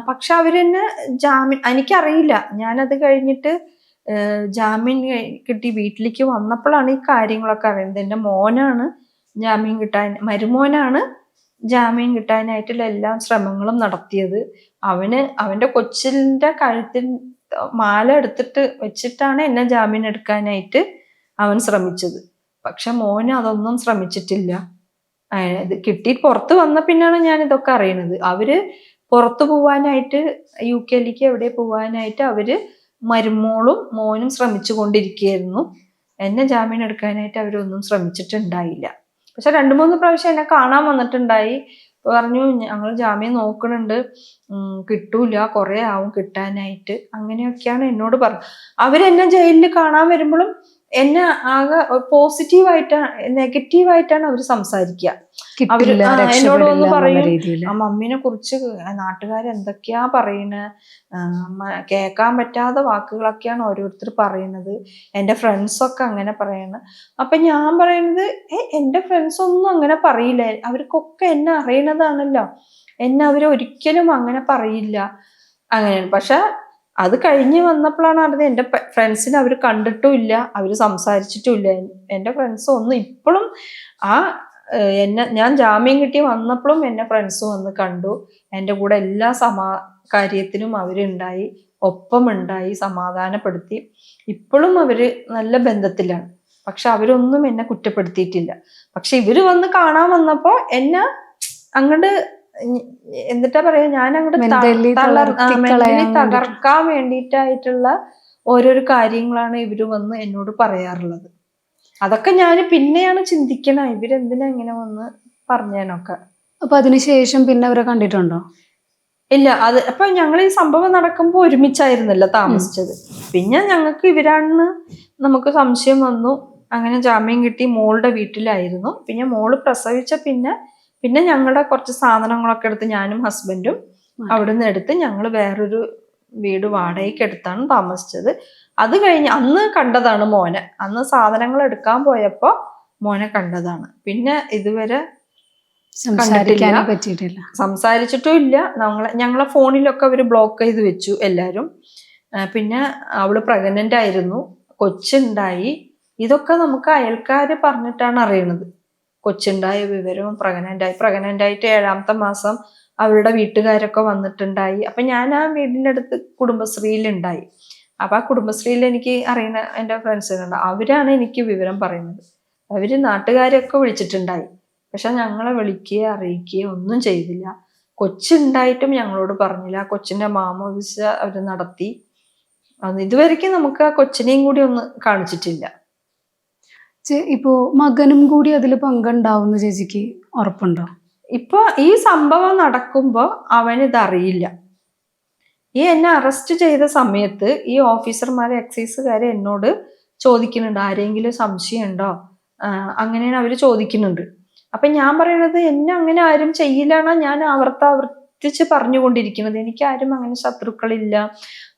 പക്ഷെ അവരെന്നെ ജാമ്യം, എനിക്കറിയില്ല. ഞാനത് കഴിഞ്ഞിട്ട് ജാമ്യം കിട്ടി വീട്ടിലേക്ക് വന്നപ്പോഴാണ് ഈ കാര്യങ്ങളൊക്കെ അറിയുന്നത്. എൻ്റെ മോനാണ് ജാമ്യം കിട്ടാൻ, മരുമോനാണ് ജാമ്യം കിട്ടാനായിട്ടുള്ള എല്ലാ ശ്രമങ്ങളും നടത്തിയത്. അവന്റെ കൊച്ചിന്റെ കഴുത്തിൽ മാല എടുത്തിട്ട് വെച്ചിട്ടാണ് എന്നെ ജാമ്യം എടുക്കാനായിട്ട് അവൻ ശ്രമിച്ചത്. പക്ഷെ മോന് അതൊന്നും ശ്രമിച്ചിട്ടില്ല. ഇത് കിട്ടി പുറത്ത് വന്ന പിന്നാണ് ഞാൻ ഇതൊക്കെ അറിയണത്. അവര് പുറത്തു പോവാനായിട്ട് UK എവിടെ പോവാനായിട്ട് അവര് മരുമോളും മോനും ശ്രമിച്ചു കൊണ്ടിരിക്കുകയായിരുന്നു. എന്നെ ജാമ്യം എടുക്കാനായിട്ട് അവരൊന്നും ശ്രമിച്ചിട്ടുണ്ടായില്ല. പക്ഷെ 2-3 പ്രാവശ്യം എന്നെ കാണാൻ വന്നിട്ടുണ്ടായി. പറഞ്ഞു ഞങ്ങൾ ജാമ്യം നോക്കണുണ്ട്, കിട്ടൂല, കുറെ ആവും കിട്ടാനായിട്ട്, അങ്ങനെയൊക്കെയാണ് എന്നോട് പറഞ്ഞത്. അവരെന്നെ ജയിലിൽ കാണാൻ വരുമ്പോഴും എന്നെ ആകെ പോസിറ്റീവായിട്ടാണ്, നെഗറ്റീവായിട്ടാണ് അവർ സംസാരിക്കുക. എന്നോട് ഒന്ന് പറയും, ആ മമ്മീനെ കുറിച്ച് നാട്ടുകാരെന്തൊക്കെയാ പറയുന്നത്, കേൾക്കാൻ പറ്റാത്ത വാക്കുകളൊക്കെയാണ് ഓരോരുത്തർ പറയുന്നത്, എൻ്റെ ഫ്രണ്ട്സൊക്കെ അങ്ങനെ പറയുന്നത്. അപ്പൊ ഞാൻ പറയുന്നത്, എൻ്റെ ഫ്രണ്ട്സ് ഒന്നും അങ്ങനെ പറയില്ല, അവർക്കൊക്കെ എന്നെ അറിയണതാണല്ലോ, എന്നെ അവർ ഒരിക്കലും അങ്ങനെ പറയില്ല അങ്ങനെയാണ്. പക്ഷെ അത് കഴിഞ്ഞ് വന്നപ്പോഴാണ് അറിഞ്ഞത് എൻ്റെ ഫ്രണ്ട്സിനെ അവർ കണ്ടിട്ടും ഇല്ല, അവർ സംസാരിച്ചിട്ടും ഇല്ല. എൻ്റെ ഫ്രണ്ട്സ് ഒന്നും ഇപ്പോഴും ഞാൻ ജാമ്യം കിട്ടി വന്നപ്പോഴും എന്നെ ഫ്രണ്ട്സ് വന്ന് കണ്ടു. എൻ്റെ കൂടെ എല്ലാ കാര്യത്തിനും അവരുണ്ടായി, ഒപ്പമുണ്ടായി, സമാധാനപ്പെടുത്തി. ഇപ്പോഴും അവര് നല്ല ബന്ധത്തിലാണ്. പക്ഷെ അവരൊന്നും എന്നെ കുറ്റപ്പെടുത്തിയിട്ടില്ല. പക്ഷെ ഇവര് വന്ന് കാണാൻ വന്നപ്പോ എന്നെ അങ്ങോട്ട് എന്നിട്ടാ പറയാ, ഞാൻ അങ്ങോട്ട് മെന്റലി തകർക്കാൻ വേണ്ടിയിട്ടായിട്ടുള്ള ഓരോരോ കാര്യങ്ങളാണ് ഇവര് വന്ന് എന്നോട് പറയാറുള്ളത്. അതൊക്കെ ഞാൻ പിന്നെയാണ് ചിന്തിക്കണ, ഇവരെന്തിനാ ഇങ്ങനെ വന്ന് പറഞ്ഞേനൊക്കെ. അപ്പൊ അതിനുശേഷം പിന്നെ അവരെ കണ്ടിട്ടുണ്ടോ? ഇല്ല. അപ്പൊ ഞങ്ങൾ ഈ സംഭവം നടക്കുമ്പോൾ ഒരുമിച്ചായിരുന്നല്ലോ താമസിച്ചത്. പിന്നെ ഞങ്ങൾക്ക് ഇവരാണെന്ന് നമുക്ക് സംശയം വന്നു. അങ്ങനെ ജാമ്യം കിട്ടി മോളുടെ വീട്ടിലായിരുന്നു. പിന്നെ മോള് പ്രസവിച്ച പിന്നെ ഞങ്ങളുടെ കുറച്ച് സാധനങ്ങളൊക്കെ എടുത്ത് ഞാനും ഹസ്ബൻഡും അവിടുന്ന് എടുത്ത് ഞങ്ങൾ വേറൊരു വീട് വാടകയ്ക്ക് എടുത്താണ് താമസിച്ചത്. അത് കഴിഞ്ഞ് അന്ന് കണ്ടതാണ് മോനെ. അന്ന് സാധനങ്ങൾ എടുക്കാൻ പോയപ്പോ മോനെ കണ്ടതാണ്. പിന്നെ ഇതുവരെ സംസാരിച്ചിട്ടും ഇല്ല. ഞങ്ങളെ ഫോണിലൊക്കെ അവര് ബ്ലോക്ക് ചെയ്ത് വെച്ചു എല്ലാരും. പിന്നെ അവള് പ്രഗ്നന്റ് ആയിരുന്നു, കൊച്ചുണ്ടായി. ഇതൊക്കെ നമുക്ക് അയൽക്കാര് പറഞ്ഞിട്ടാണ് അറിയണത്. കൊച്ചുണ്ടായ വിവരവും പ്രഗ്നന്റ് ആയിട്ട് 7ാമത്തെ മാസം അവരുടെ വീട്ടുകാരൊക്കെ വന്നിട്ടുണ്ടായി. അപ്പൊ ഞാൻ ആ വീടിൻ്റെ അടുത്ത് കുടുംബശ്രീയിലുണ്ടായി. അപ്പൊ ആ കുടുംബശ്രീയിൽ എനിക്ക് അറിയുന്ന എൻ്റെ ഫ്രണ്ട്സുകളുണ്ട്, അവരാണ് എനിക്ക് വിവരം പറയുന്നത്. അവര് നാട്ടുകാരെയൊക്കെ വിളിച്ചിട്ടുണ്ടായി. പക്ഷെ ഞങ്ങളെ വിളിക്കുകയോ അറിയിക്കുകയോ ഒന്നും ചെയ്തില്ല. കൊച്ചുണ്ടായിട്ടും ഞങ്ങളോട് പറഞ്ഞില്ല. കൊച്ചിന്റെ മാമോദിസ അവര് നടത്തി. ഇതുവരെയ്ക്കും നമുക്ക് ആ കൊച്ചിനെയും കൂടി ഒന്ന് കാണിച്ചിട്ടില്ല. ഇപ്പോ മകനും കൂടി അതിൽ പങ്കുണ്ടാവുന്ന ചേച്ചിക്ക് ഉറപ്പുണ്ടോ? ഇപ്പൊ ഈ സംഭവം നടക്കുമ്പോ അവനിതറിയില്ല. ഈ എന്നെ അറസ്റ്റ് ചെയ്ത സമയത്ത് ഈ ഓഫീസർമാരെ, എക്സൈസുകാരെ എന്നോട് ചോദിക്കുന്നുണ്ട്, ആരെങ്കിലും സംശയം ഉണ്ടോ, അങ്ങനെയാണ് അവര് ചോദിക്കുന്നുണ്ട്. അപ്പൊ ഞാൻ പറയണത് എന്നെ അങ്ങനെ ആരും ചെയ്യില്ലാണ് ഞാൻ ആവർത്തിച്ച് പറഞ്ഞുകൊണ്ടിരിക്കുന്നത്. എനിക്ക് ആരും അങ്ങനെ ശത്രുക്കളില്ല.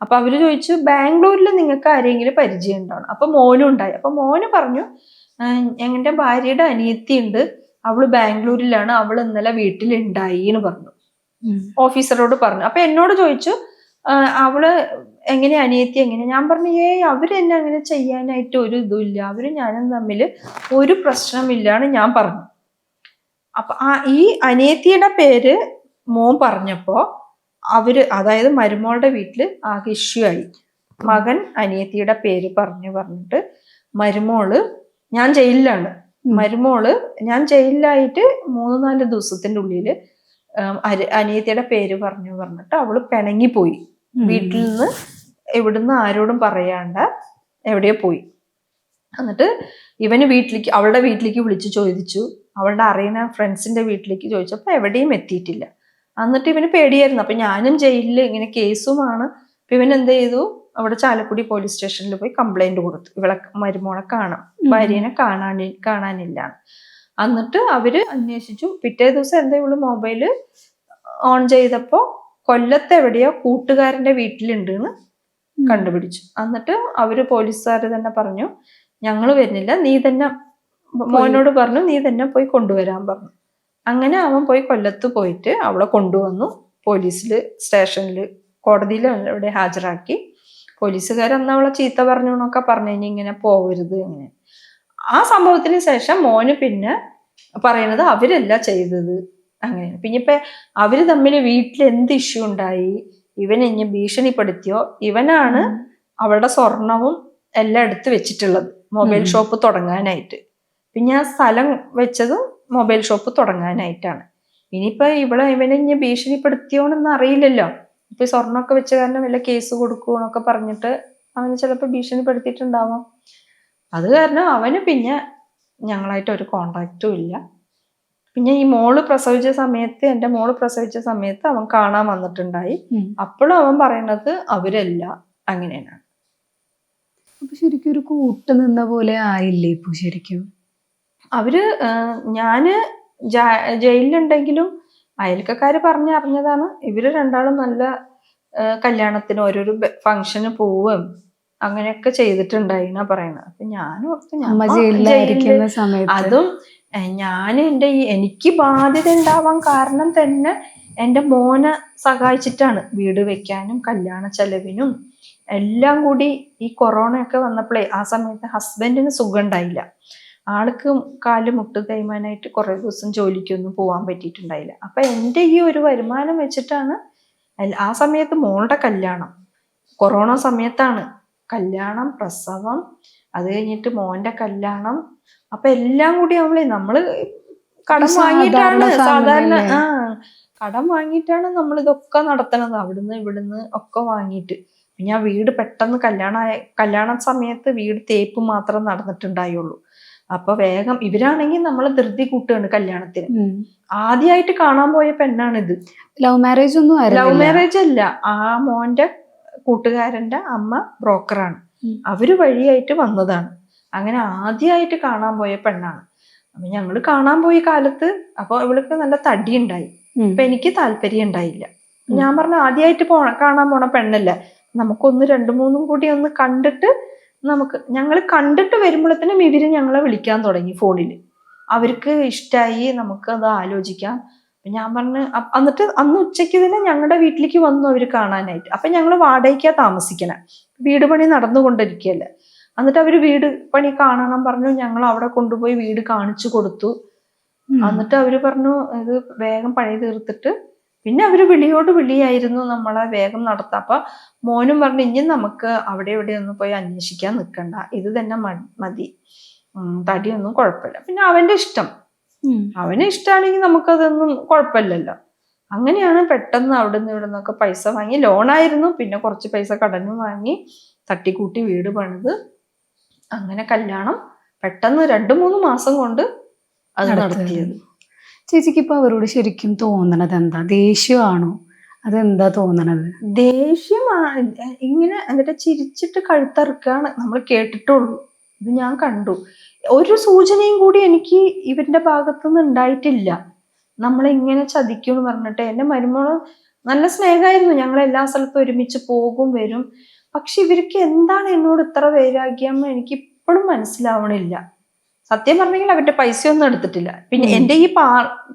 അപ്പൊ അവര് ചോദിച്ചു, ബാംഗ്ലൂരിൽ നിങ്ങൾക്ക് ആരെങ്കിലും പരിചയം ഉണ്ടാവണം. അപ്പൊ മോനും ഉണ്ടായി. അപ്പൊ മോന് പറഞ്ഞു, എന്റെ ഭാര്യയുടെ അനിയത്തി ഉണ്ട്, അവള് ബാംഗ്ലൂരിലാണ്, അവള് ഇന്നലെ വീട്ടിലുണ്ടായി എന്ന് പറഞ്ഞു. ഓഫീസറോട് പറഞ്ഞു. അപ്പൊ എന്നോട് ചോദിച്ചു, അവള് എങ്ങനെ അനിയത്തി എങ്ങനെ? ഞാൻ പറഞ്ഞു, അവര് എന്നെ അങ്ങനെ ചെയ്യാനായിട്ട് ഒരു ഇതുമില്ല, അവര് ഞാനും തമ്മിൽ ഒരു പ്രശ്നമില്ലാണ് ഞാൻ പറഞ്ഞു. അപ്പൊ ഈ അനിയത്തിയുടെ പേര് മോൻ പറഞ്ഞപ്പോ അവര്, അതായത് മരുമോളുടെ വീട്ടില് ആകെ ഇഷ്യൂ ആയി. മകൻ അനിയത്തിയുടെ പേര് പറഞ്ഞിട്ട് മരുമോള്, ഞാൻ ജയിലിലാണ്, മരുമോള് ഞാൻ ജയിലിലായിട്ട് 3-4 ദിവസത്തിന്റെ ഉള്ളില് അനിയത്തിയുടെ പേര് പറഞ്ഞിട്ട് അവള് പിണങ്ങിപ്പോയി. വീട്ടിൽ നിന്ന് എവിടുന്ന് ആരോടും പറയാണ്ട് എവിടെയോ പോയി. എന്നിട്ട് ഇവന് അവളുടെ വീട്ടിലേക്ക് വിളിച്ചു ചോദിച്ചു. അവളുടെ അറിയുന്ന ഫ്രണ്ട്സിന്റെ വീട്ടിലേക്ക് ചോദിച്ചപ്പോ എവിടെയും എത്തിയിട്ടില്ല. എന്നിട്ട് ഇവന് പേടിയായിരുന്നു. അപ്പൊ ഞാനും ജയിലിൽ ഇങ്ങനെ കേസുമാണ്. അപ്പൊ ഇവൻ എന്ത് ചെയ്തു, അവിടെ ചാലക്കുടി പോലീസ് സ്റ്റേഷനിൽ പോയി കംപ്ലൈന്റ് കൊടുത്തു. ഇവളെ മരുമോളെ ഭാര്യനെ കാണാനില്ല. എന്നിട്ട് അവര് അന്വേഷിച്ചു. പിറ്റേ ദിവസം എന്താ ഇവള് മൊബൈല് ഓൺ ചെയ്തപ്പോ കൊല്ലത്ത് എവിടെയോ കൂട്ടുകാരന്റെ വീട്ടിലുണ്ട് എന്ന് കണ്ടുപിടിച്ചു. എന്നിട്ട് അവര് പോലീസുകാർ തന്നെ പറഞ്ഞു, ഞങ്ങള് വരുന്നില്ല, നീ തന്നെ, മോനോട് പറഞ്ഞു നീ തന്നെ പോയി കൊണ്ടുവരാൻ പറഞ്ഞു. അങ്ങനെ അവൻ പോയി കൊല്ലത്ത് പോയിട്ട് അവളെ കൊണ്ടുവന്നു. പോലീസില്, സ്റ്റേഷനില്, കോടതിയിൽ അവിടെ ഹാജരാക്കി. പോലീസുകാർ അന്ന് അവളെ ചീത്ത പറഞ്ഞു എന്നൊക്കെ പറഞ്ഞു, ഇനി ഇങ്ങനെ പോവരുത് അങ്ങനെ. ആ സംഭവത്തിന് ശേഷം മോന് പിന്നെ പറയണത് അവരല്ല ചെയ്തത് അങ്ങനെയാണ്. പിന്നെ ഇപ്പൊ അവര് തമ്മിൽ വീട്ടിൽ എന്ത് ഇഷ്യൂ ഉണ്ടായി, ഇവൻ ഇനി ഭീഷണിപ്പെടുത്തിയോ, ഇവനാണ് അവളുടെ സ്വർണവും എല്ലാം എടുത്ത് വെച്ചിട്ടുള്ളത് മൊബൈൽ ഷോപ്പ് തുടങ്ങാനായിട്ട്. പിന്നെ ആ സ്ഥലം വെച്ചതും മൊബൈൽ ഷോപ്പ് തുടങ്ങാനായിട്ടാണ്. ഇനിയിപ്പോ ഇവനെ ഇനി ഭീഷണിപ്പെടുത്തിയോന്നൊന്നും അറിയില്ലല്ലോ. ഇപ്പൊ സ്വർണ്ണമൊക്കെ വെച്ച കാരണം വല്ല കേസ് കൊടുക്കുമെന്നൊക്കെ പറഞ്ഞിട്ട് അവന് ചിലപ്പോൾ ഭീഷണിപ്പെടുത്തിയിട്ടുണ്ടാവാം. അത് കാരണം അവന് പിന്നെ ഞങ്ങളായിട്ട് ഒരു കോണ്ടാക്റ്റും ഇല്ല. പിന്നെ ഈ മോള് പ്രസവിച്ച സമയത്ത്, എന്റെ മോള് പ്രസവിച്ച സമയത്ത് അവൻ കാണാൻ വന്നിട്ടുണ്ടായി. അപ്പോഴും അവൻ പറയണത് അവരല്ല അങ്ങനെയാണ്. അപ്പൊ ശരിക്കും ഒരു കൂട്ട് നിന്ന പോലെ ആയില്ലേ ഇപ്പൊ? ശരിക്കും അവര്, ഞാന് ജയിലിലുണ്ടെങ്കിലും അയൽക്കാര് പറഞ്ഞറിഞ്ഞതാണ്. ഇവര് രണ്ടാളും നല്ല കല്യാണത്തിന് ഓരോരോ ഫംഗ്ഷന് പോവുകയും അങ്ങനെയൊക്കെ ചെയ്തിട്ടുണ്ടായിന്നാ പറയണത്. അപ്പൊ ഞാൻ ഓർത്തു, അതും ഞാൻ എനിക്ക് ബാധ്യത ഉണ്ടാവാൻ കാരണം തന്നെ എൻ്റെ മോനെ സഹായിച്ചിട്ടാണ്. വീട് വെക്കാനും കല്യാണ ചെലവിനും എല്ലാം കൂടി. ഈ കൊറോണ ഒക്കെ വന്നപ്പോഴേ ആ സമയത്ത് ഹസ്ബൻഡിന് സുഖം ഉണ്ടായില്ല. ആൾക്ക് കാല് മുട്ട് തേയ്മാനായിട്ട് കുറെ ദിവസം ജോലിക്കൊന്നും പോകാൻ പറ്റിയിട്ടുണ്ടായില്ല. അപ്പൊ എൻ്റെ ഈ ഒരു വരുമാനം വെച്ചിട്ടാണ്. ആ സമയത്ത് മോളുടെ കല്യാണം, കൊറോണ സമയത്താണ് കല്യാണം, പ്രസവം, അത് കഴിഞ്ഞിട്ട് മോന്റെ കല്യാണം. അപ്പൊ എല്ലാം കൂടി നമ്മള് കടം വാങ്ങിയിട്ടാണ്, സാധാരണ കടം വാങ്ങിയിട്ടാണ് നമ്മൾ ഇതൊക്കെ നടത്തണത്. അവിടുന്ന് ഇവിടുന്ന് ഒക്കെ വാങ്ങിയിട്ട്. പിന്നെ ആ വീട് പെട്ടെന്ന് കല്യാണ സമയത്ത് വീട് തേപ്പ് മാത്രം നടന്നിട്ടുണ്ടായുള്ളൂ. അപ്പൊ വേഗം ഇവരാണെങ്കിൽ നമ്മളെ ധൃതി കൂട്ടുകയാണ് കല്യാണത്തിന്. ആദ്യമായിട്ട് കാണാൻ പോയ പെണ്ണാണിത്. ലവ് മാരേജ് ഒന്നും ലവ് മാരേജ് അല്ല. ആ മോന്റെ കൂട്ടുകാരന്റെ അമ്മ ബ്രോക്കറാണ്. അവര് വഴിയായിട്ട് വന്നതാണ്. അങ്ങനെ ആദ്യമായിട്ട് കാണാൻ പോയ പെണ്ണാണ്. അപ്പൊ ഞങ്ങള് കാണാൻ പോയ കാലത്ത് അപ്പൊ ഇവൾക്ക് നല്ല തടി ഉണ്ടായി. അപ്പൊ എനിക്ക് താല്പര്യം ഉണ്ടായില്ല. ഞാൻ പറഞ്ഞു, ആദ്യമായിട്ട് കാണാൻ പോണ പെണ്ണല്ല, നമുക്കൊന്ന് 2-3 കൂടി ഒന്ന് കണ്ടിട്ട് ഞങ്ങൾ കണ്ടിട്ട് വരുമ്പോഴത്തേനും ഇവര് ഞങ്ങളെ വിളിക്കാൻ തുടങ്ങി ഫോണില്. അവർക്ക് ഇഷ്ടമായി, നമുക്ക് അത് ആലോചിക്കാം. ഞാൻ പറഞ്ഞു, എന്നിട്ട് അന്ന് ഉച്ചയ്ക്ക് തന്നെ ഞങ്ങളുടെ വീട്ടിലേക്ക് വന്നു അവര് കാണാനായിട്ട്. അപ്പൊ ഞങ്ങൾ വാടകയ്ക്കാ താമസിക്കണേ, വീട് പണി നടന്നുകൊണ്ടിരിക്കുകയല്ലേ. എന്നിട്ട് അവര് വീട് പണി കാണണം പറഞ്ഞു. ഞങ്ങൾ അവിടെ കൊണ്ടുപോയി വീട് കാണിച്ചു കൊടുത്തു. എന്നിട്ട് അവര് പറഞ്ഞു, ഇത് വേഗം പണി തീർത്തിട്ട്, പിന്നെ അവര് വിളിയോട് വിളിയായിരുന്നു നമ്മളെ വേഗം നടത്താം. അപ്പൊ മോനും പറഞ്ഞു, ഇനി നമുക്ക് അവിടെ ഇവിടെ ഒന്നും പോയി അന്വേഷിക്കാൻ നിൽക്കണ്ട, ഇത് തന്നെ മതി, തടിയൊന്നും കുഴപ്പമില്ല. പിന്നെ അവന്റെ ഇഷ്ടം, അവന് ഇഷ്ടമാണെങ്കിൽ നമുക്കതൊന്നും കുഴപ്പമില്ലല്ലോ. അങ്ങനെയാണ് പെട്ടെന്ന് അവിടെ നിന്ന് ഇവിടെ നിന്നൊക്കെ പൈസ വാങ്ങി, ലോണായിരുന്നു, പിന്നെ കുറച്ച് പൈസ കടനും വാങ്ങി തട്ടിക്കൂട്ടി വീട് പണിത് അങ്ങനെ കല്യാണം പെട്ടെന്ന് 2-3 മാസം കൊണ്ട് അത് നടത്തിയത്. ചേച്ചിക്ക് ഇപ്പൊ അവരോട് ശരിക്കും തോന്നണത് എന്താ? ദേഷ്യമാണോ? അതെന്താ തോന്നണത്? ദേഷ്യമാണ്. ഇങ്ങനെ എന്നിട്ട് ചിരിച്ചിട്ട് കഴുത്തറുക്കാണ് നമ്മൾ കേട്ടിട്ടുള്ളൂ. ഇത് ഞാൻ കണ്ടു. ഒരു സൂചനയും കൂടി എനിക്ക് ഇവരുടെ ഭാഗത്തുനിന്ന് ഉണ്ടായിട്ടില്ല. നമ്മളിങ്ങനെ ചതിക്കും എന്ന് പറഞ്ഞിട്ട്. എൻ്റെ മരുമോള് നല്ല സ്നേഹമായിരുന്നു, ഞങ്ങൾ എല്ലാ സ്ഥലത്തും ഒരുമിച്ച് പോകും വരും. പക്ഷെ ഇവർക്ക് എന്താണ് എന്നോട് ഇത്ര വൈരാഗ്യം എനിക്ക് ഇപ്പോഴും മനസ്സിലാവണില്ല. സത്യം പറഞ്ഞെങ്കിൽ അവരുടെ പൈസയൊന്നും എടുത്തിട്ടില്ല. പിന്നെ എൻ്റെ ഈ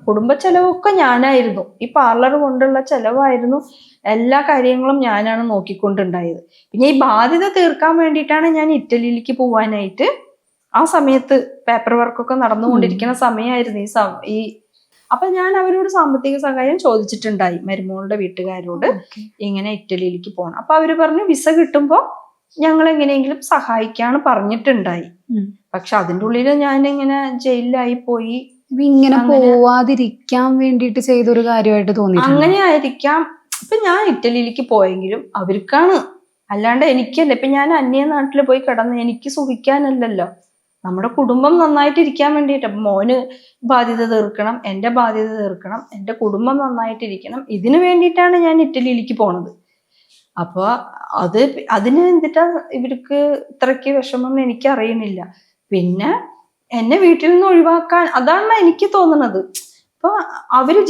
കുടുംബ ചെലവൊക്കെ ഞാനായിരുന്നു. ഈ പാർലർ കൊണ്ടുള്ള ചെലവായിരുന്നു, എല്ലാ കാര്യങ്ങളും ഞാനാണ് നോക്കിക്കൊണ്ടുണ്ടായത്. പിന്നെ ഈ ബാധ്യത തീർക്കാൻ വേണ്ടിയിട്ടാണ് ഞാൻ ഇറ്റലിയിലേക്ക് പോവാനായിട്ട് ആ സമയത്ത് പേപ്പർ വർക്കൊക്കെ നടന്നുകൊണ്ടിരിക്കുന്ന സമയമായിരുന്നു ഈ അപ്പൊ ഞാൻ അവരോട് സാമ്പത്തിക സഹായം ചോദിച്ചിട്ടുണ്ടായി, മരുമോളുടെ വീട്ടുകാരോട്, ഇങ്ങനെ ഇറ്റലിയിലേക്ക് പോകണം. അപ്പൊ അവര് പറഞ്ഞു വിസ കിട്ടുമ്പോ ഞങ്ങൾ എങ്ങനെയെങ്കിലും സഹായിക്കാണ് പറഞ്ഞിട്ടുണ്ടായി. പക്ഷെ അതിൻ്റെ ഉള്ളിൽ ഞാൻ ഇങ്ങനെ ജയിലിലായി പോയി. ഇങ്ങനെ പോവാതിരിക്കാൻ വേണ്ടിയിട്ട് ചെയ്തൊരു കാര്യമായിട്ട് തോന്നി. അങ്ങനെ ആയിരിക്കാം. ഇപ്പൊ ഞാൻ ഇറ്റലിയിലേക്ക് പോയെങ്കിലും അവർക്കാണ്, അല്ലാണ്ട് എനിക്കല്ല. ഇപ്പൊ ഞാൻ അന്യ നാട്ടിൽ പോയി കിടന്ന് എനിക്ക് സുഖിക്കാനല്ലല്ലോ, നമ്മുടെ കുടുംബം നന്നായിട്ടിരിക്കാൻ വേണ്ടിയിട്ട്. മോന് ബാധ്യത തീർക്കണം, എൻ്റെ ബാധ്യത തീർക്കണം, എൻ്റെ കുടുംബം നന്നായിട്ടിരിക്കണം, ഇതിനു വേണ്ടിയിട്ടാണ് ഞാൻ ഇറ്റലിയിലേക്ക് പോണത്. അപ്പൊ അതിന് എന്തിട്ടാ ഇവർക്ക് ഇത്രയ്ക്ക് വിഷമം എനിക്ക് അറിയുന്നില്ല. പിന്നെ എന്നെ വീട്ടിൽ നിന്ന് ഒഴിവാക്കാൻ, അതാണ് എനിക്ക് തോന്നുന്നത്. ഇപ്പൊ അവര്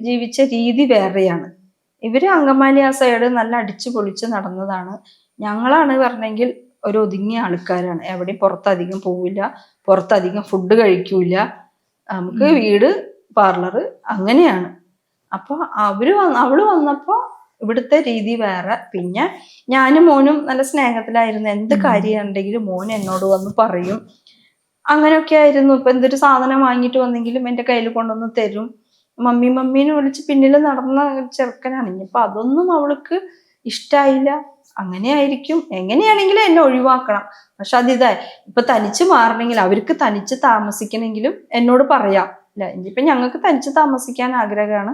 ജീവിച്ച രീതി വേറെയാണ്. ഇവര് അങ്കമാലി ആ സൈഡ് നല്ല അടിച്ചു പൊളിച്ച് നടന്നതാണ്. ഞങ്ങളാണ് പറഞ്ഞെങ്കിൽ ഒരു ഒതുങ്ങിയ ആൾക്കാരാണ്. എവിടെയും പുറത്തധികം പോവില്ല, പുറത്തധികം ഫുഡ് കഴിക്കൂല, നമുക്ക് വീട് പാർലറ് അങ്ങനെയാണ്. അപ്പൊ അവള് വന്നപ്പോ ഇവിടുത്തെ രീതി വേറെ. പിന്നെ ഞാനും മോനും നല്ല സ്നേഹത്തിലായിരുന്നു. എന്ത് കാര്യമുണ്ടെങ്കിലും മോൻ എന്നോട് വന്ന് പറയും. അങ്ങനെയൊക്കെ ആയിരുന്നു. ഇപ്പൊ എന്തൊരു സാധനം വാങ്ങിയിട്ട് വന്നെങ്കിലും എൻ്റെ കയ്യിൽ കൊണ്ടുവന്ന് തരും. മമ്മീനെ വിളിച്ച് പിന്നിൽ നടന്ന ചെറുക്കനാണ്. ഇനിയിപ്പൊ അതൊന്നും അവൾക്ക് ഇഷ്ടായില്ല. അങ്ങനെ ആയിരിക്കും, എങ്ങനെയാണെങ്കിലും എന്നെ ഒഴിവാക്കണം. പക്ഷെ അതിതായി ഇപ്പൊ തനിച്ച് മാറണമെങ്കിൽ, അവർക്ക് തനിച്ച് താമസിക്കണമെങ്കിലും എന്നോട് പറയാം. അല്ല ഇനിയിപ്പൊ ഞങ്ങൾക്ക് തനിച്ച് താമസിക്കാൻ ആഗ്രഹമാണ്,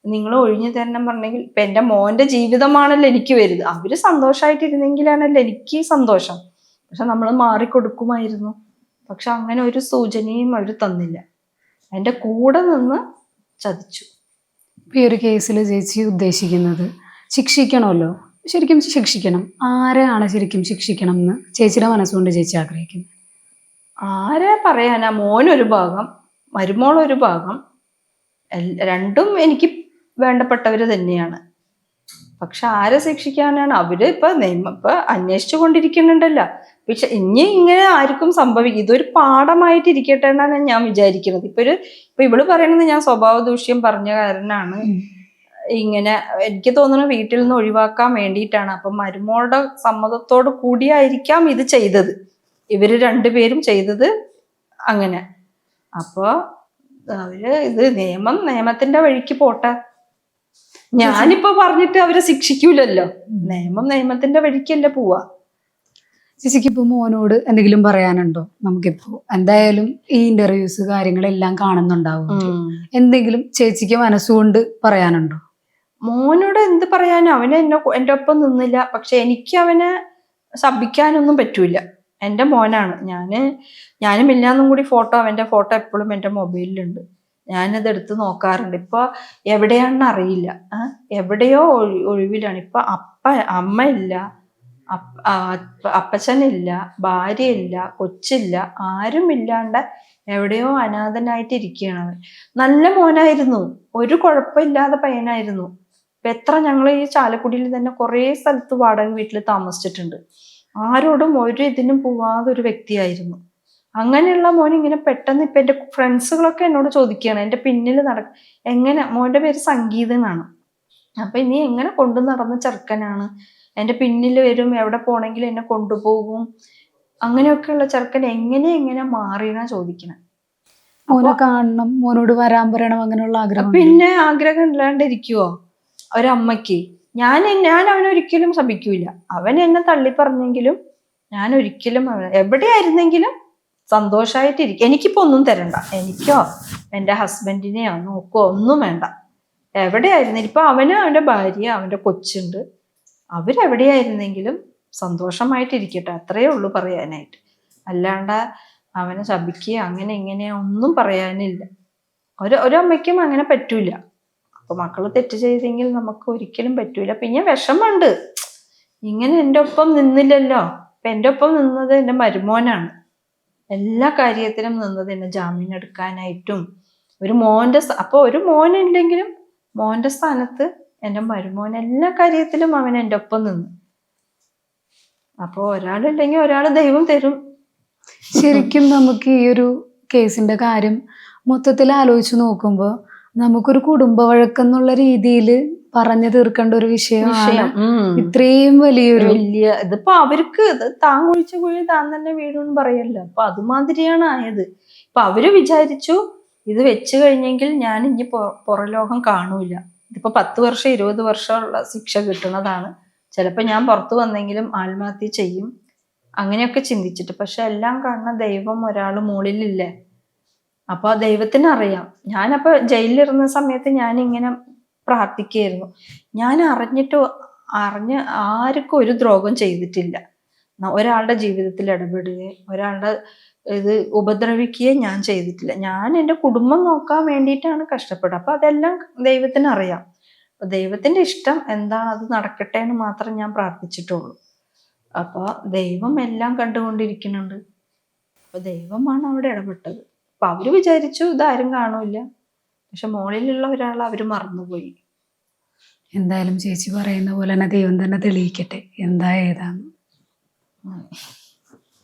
നിങ്ങൾ ഒഴിഞ്ഞു തരണം പറഞ്ഞെങ്കിൽ. ഇപ്പൊ എൻ്റെ മോന്റെ ജീവിതമാണല്ലോ എനിക്ക് വരുന്നത്. അവര് സന്തോഷമായിട്ടിരുന്നെങ്കിലാണല്ലോ എനിക്ക് സന്തോഷം. പക്ഷെ നമ്മൾ മാറിക്കൊടുക്കുമായിരുന്നു. പക്ഷെ അങ്ങനെ ഒരു സൂചനയും അവർ തന്നില്ല. എൻ്റെ കൂടെ നിന്ന് ചതിച്ചു. ഈ ഒരു കേസിൽ ചേച്ചി ഉദ്ദേശിക്കുന്നത് ശിക്ഷിക്കണമല്ലോ, ശരിക്കും ശിക്ഷിക്കണം. ആരെയാണ് ശരിക്കും ശിക്ഷിക്കണം എന്ന് ചേച്ചിയുടെ മനസ്സുകൊണ്ട് ചേച്ചി ആഗ്രഹിക്കുന്നത്? ആരെ പറയാനാ? മോനൊരു ഭാഗം, മരുമോളൊരു ഭാഗം, രണ്ടും എനിക്ക് വേണ്ടപ്പെട്ടവര് തന്നെയാണ്. പക്ഷെ ആരെ ശിക്ഷിക്കാനാണ്? അവര് ഇപ്പൊ അന്വേഷിച്ചു കൊണ്ടിരിക്കുന്നുണ്ടല്ലോ. പക്ഷെ ഇനി ഇങ്ങനെ ആർക്കും സംഭവിക്കും, ഇതൊരു പാഠമായിട്ട് ഇരിക്കട്ടെ എന്നാണ് ഞാൻ വിചാരിക്കുന്നത്. ഇപ്പൊ ഇവള് പറയണത് ഞാൻ സ്വഭാവ ദൂഷ്യം പറഞ്ഞ കാരനാണ് ഇങ്ങനെ. എനിക്ക് തോന്നുന്നു വീട്ടിൽ നിന്ന് ഒഴിവാക്കാൻ വേണ്ടിയിട്ടാണ്. അപ്പൊ മരുമോളുടെ സമ്മതത്തോട് കൂടിയായിരിക്കാം ഇത് ചെയ്തത്. ഇവര് രണ്ടുപേരും ചെയ്തത് അങ്ങനെ. അപ്പൊ അവര് ഇത് നിയമത്തിന്റെ വഴിക്ക് പോട്ടെ. ഞാനിപ്പോ പറഞ്ഞിട്ട് അവരെ ശിക്ഷിക്കൂലല്ലോ. നിയമത്തിന്റെ വഴിക്കല്ലേ പോവാ. ചേച്ചിക്ക് ഇപ്പൊ മോനോട് എന്തെങ്കിലും പറയാനുണ്ടോ? നമുക്കിപ്പോ എന്തായാലും ഈ ഇന്റർവ്യൂസ് കാര്യങ്ങളെല്ലാം കാണുന്നുണ്ടാവും. എന്തെങ്കിലും ചേച്ചിക്ക് മനസ്സുകൊണ്ട് പറയാനുണ്ടോ? മോനോട് എന്ത് പറയാനും? അവന് എൻ്റെ ഒപ്പം നിന്നില്ല. പക്ഷെ എനിക്ക് അവനെ ശപിക്കാനൊന്നും പറ്റൂല. എൻ്റെ മോനാണ്. ഞാനും ഇല്ലാന്നും കൂടി അവൻ്റെ ഫോട്ടോ എപ്പോഴും എൻ്റെ മൊബൈലിലുണ്ട്. ഞാനത് എടുത്ത് നോക്കാറുണ്ട്. ഇപ്പൊ എവിടെയാണെന്ന് അറിയില്ല, എവിടെയോ ഒഴിവിലാണ്. ഇപ്പൊ അമ്മയില്ല, അപ്പച്ചനില്ല, ഭാര്യയില്ല, കൊച്ചില്ല, ആരും ഇല്ലാണ്ട് എവിടെയോ അനാഥനായിട്ട് ഇരിക്കുകയാണ് അവൻ. നല്ല മോനായിരുന്നു, ഒരു കുഴപ്പമില്ലാത്ത പയ്യനായിരുന്നു. ഇപ്പൊ ഞങ്ങൾ ഈ ചാലക്കുടിയിൽ തന്നെ കുറേ സ്ഥലത്ത് വാടക വീട്ടിൽ താമസിച്ചിട്ടുണ്ട്. ആരോടും ഒരു ഇതിനും പോവാതെ ഒരു വ്യക്തിയായിരുന്നു. അങ്ങനെയുള്ള മോൻ ഇങ്ങനെ പെട്ടെന്ന് ഇപ്പൊ എൻ്റെ ഫ്രണ്ട്സുകളൊക്കെ എന്നോട് ചോദിക്കുകയാണ്, എൻ്റെ പിന്നിൽ എങ്ങനെ, മോൻ്റെ പേര് സംഗീത എന്നാണ്. അപ്പൊ ഇനി എങ്ങനെ കൊണ്ടു നടന്ന ചെറുക്കനാണ്, എൻ്റെ പിന്നിൽ വരും, എവിടെ പോണെങ്കിലും എന്നെ കൊണ്ടുപോകും, അങ്ങനെയൊക്കെയുള്ള ചെറുക്കൻ എങ്ങനെ മാറിയെന്നാ ചോദിക്കണേ. മോനെ കാണണം, മോനോട് വരാൻ പറയണം, അങ്ങനെയുള്ള ആഗ്രഹം. പിന്നെ ആഗ്രഹം ഇല്ലാണ്ടിരിക്കുവോ ഒരമ്മയ്ക്ക്? ഞാൻ അവനൊരിക്കലും ശപിക്കൂല. അവൻ എന്നെ തള്ളി പറഞ്ഞെങ്കിലും ഞാൻ ഒരിക്കലും എവിടെയായിരുന്നെങ്കിലും സന്തോഷമായിട്ടിരിക്കും. എനിക്കിപ്പോ ഒന്നും തരണ്ട, എനിക്കോ എൻ്റെ ഹസ്ബൻഡിനെയോ നോക്കോ ഒന്നും വേണ്ട. എവിടെയായിരുന്നു ഇപ്പൊ അവന് അവന്റെ ഭാര്യ അവന്റെ കൊച്ചുണ്ട്, അവരെവിടെയായിരുന്നെങ്കിലും സന്തോഷമായിട്ടിരിക്കട്ടെ, അത്രയേ ഉള്ളൂ പറയാനായിട്ട്. അല്ലാണ്ട് അവനെ ശപിക്കുക അങ്ങനെ ഇങ്ങനെയോ ഒന്നും പറയാനില്ല. ഒരമ്മയ്ക്കും അങ്ങനെ പറ്റൂല. അപ്പൊ മക്കള് തെറ്റ് ചെയ്തെങ്കിൽ നമുക്ക് ഒരിക്കലും പറ്റൂല. പിന്നെ വിഷമമുണ്ട്, ഇങ്ങനെ എൻ്റെ ഒപ്പം നിന്നില്ലല്ലോ. ഇപ്പൊ എൻ്റെ ഒപ്പം നിന്നത് എൻ്റെ മരുമോനാണ്, എല്ലാ കാര്യത്തിലും നിന്നത് എന്നെ ജാമ്യം എടുക്കാനായിട്ടും. ഒരു മോൻ്റെ അപ്പൊ ഒരു മോനില്ലെങ്കിലും മോൻ്റെ സ്ഥാനത്ത് എൻ്റെ മരുമോൻ എല്ലാ കാര്യത്തിലും അവൻ എൻ്റെ ഒപ്പം നിന്നു. അപ്പൊ ഒരാളില്ലെങ്കിൽ ഒരാൾ ദൈവം തരും. ശരിക്കും നമുക്ക് ഈ ഒരു കേസിന്റെ കാര്യം മൊത്തത്തിൽ ആലോചിച്ച് നോക്കുമ്പോൾ നമുക്കൊരു കുടുംബ വഴക്കെന്നുള്ള രീതിയിൽ പറഞ്ഞു തീർക്കേണ്ട ഒരു വിഷയമാണ് ഇത്രയും വലിയൊരു ഇതിപ്പോ അവർക്ക് ഇത് താൻ കുഴിച്ച കുഴി താൻ തന്നെ വീടും പറയല്ലോ. അപ്പൊ അതുമാതിരിയാണ് ആയത്. ഇപ്പൊ അവര് വിചാരിച്ചു ഇത് വെച്ച് കഴിഞ്ഞെങ്കിൽ ഞാൻ ഇനി പുറലോകം കാണൂല, ഇതിപ്പോ 10 വർഷം 20 വർഷമുള്ള ശിക്ഷ കിട്ടുന്നതാണ്, ചിലപ്പോ ഞാൻ പുറത്തു വന്നെങ്കിലും ആത്മഹത്യ ചെയ്യും, അങ്ങനെയൊക്കെ ചിന്തിച്ചിട്ട്. പക്ഷെ എല്ലാം കാണുന്ന ദൈവം ഒരാൾ മുകളിലില്ലേ. അപ്പൊ ആ ദൈവത്തിന് അറിയാം. ഞാനപ്പോ ജയിലിലിരുന്ന സമയത്ത് ഞാൻ ഇങ്ങനെ പ്രാർത്ഥിക്കുകയായിരുന്നു, ഞാൻ അറിഞ്ഞ് ആർക്കും ഒരു ദ്രോഹം ചെയ്തിട്ടില്ല, ഒരാളുടെ ജീവിതത്തിൽ ഇടപെടുകയോ ഒരാളുടെ ഇത് ഉപദ്രവിക്കുകയോ ഞാൻ ചെയ്തിട്ടില്ല. ഞാൻ എൻ്റെ കുടുംബം നോക്കാൻ വേണ്ടിയിട്ടാണ് കഷ്ടപ്പെടുക. അപ്പൊ അതെല്ലാം ദൈവത്തിന് അറിയാം. അപ്പൊ ദൈവത്തിന്റെ ഇഷ്ടം എന്താണ് അത് നടക്കട്ടെ എന്ന് മാത്രം ഞാൻ പ്രാർത്ഥിച്ചിട്ടുള്ളൂ. അപ്പൊ ദൈവം എല്ലാം കണ്ടുകൊണ്ടിരിക്കുന്നുണ്ട്. അപ്പൊ ദൈവമാണ് അവിടെ ഇടപെട്ടത്. അപ്പൊ അവര് വിചാരിച്ചു ഇതാരും കാണൂല, പക്ഷെ മുകളിലുള്ള ഒരാൾ അവര് മറന്നുപോയി. എന്തായാലും ചേച്ചി പറയുന്ന പോലെ തന്നെ ദൈവം തന്നെ തെളിയിക്കട്ടെ എന്താ ഏതാന്ന്.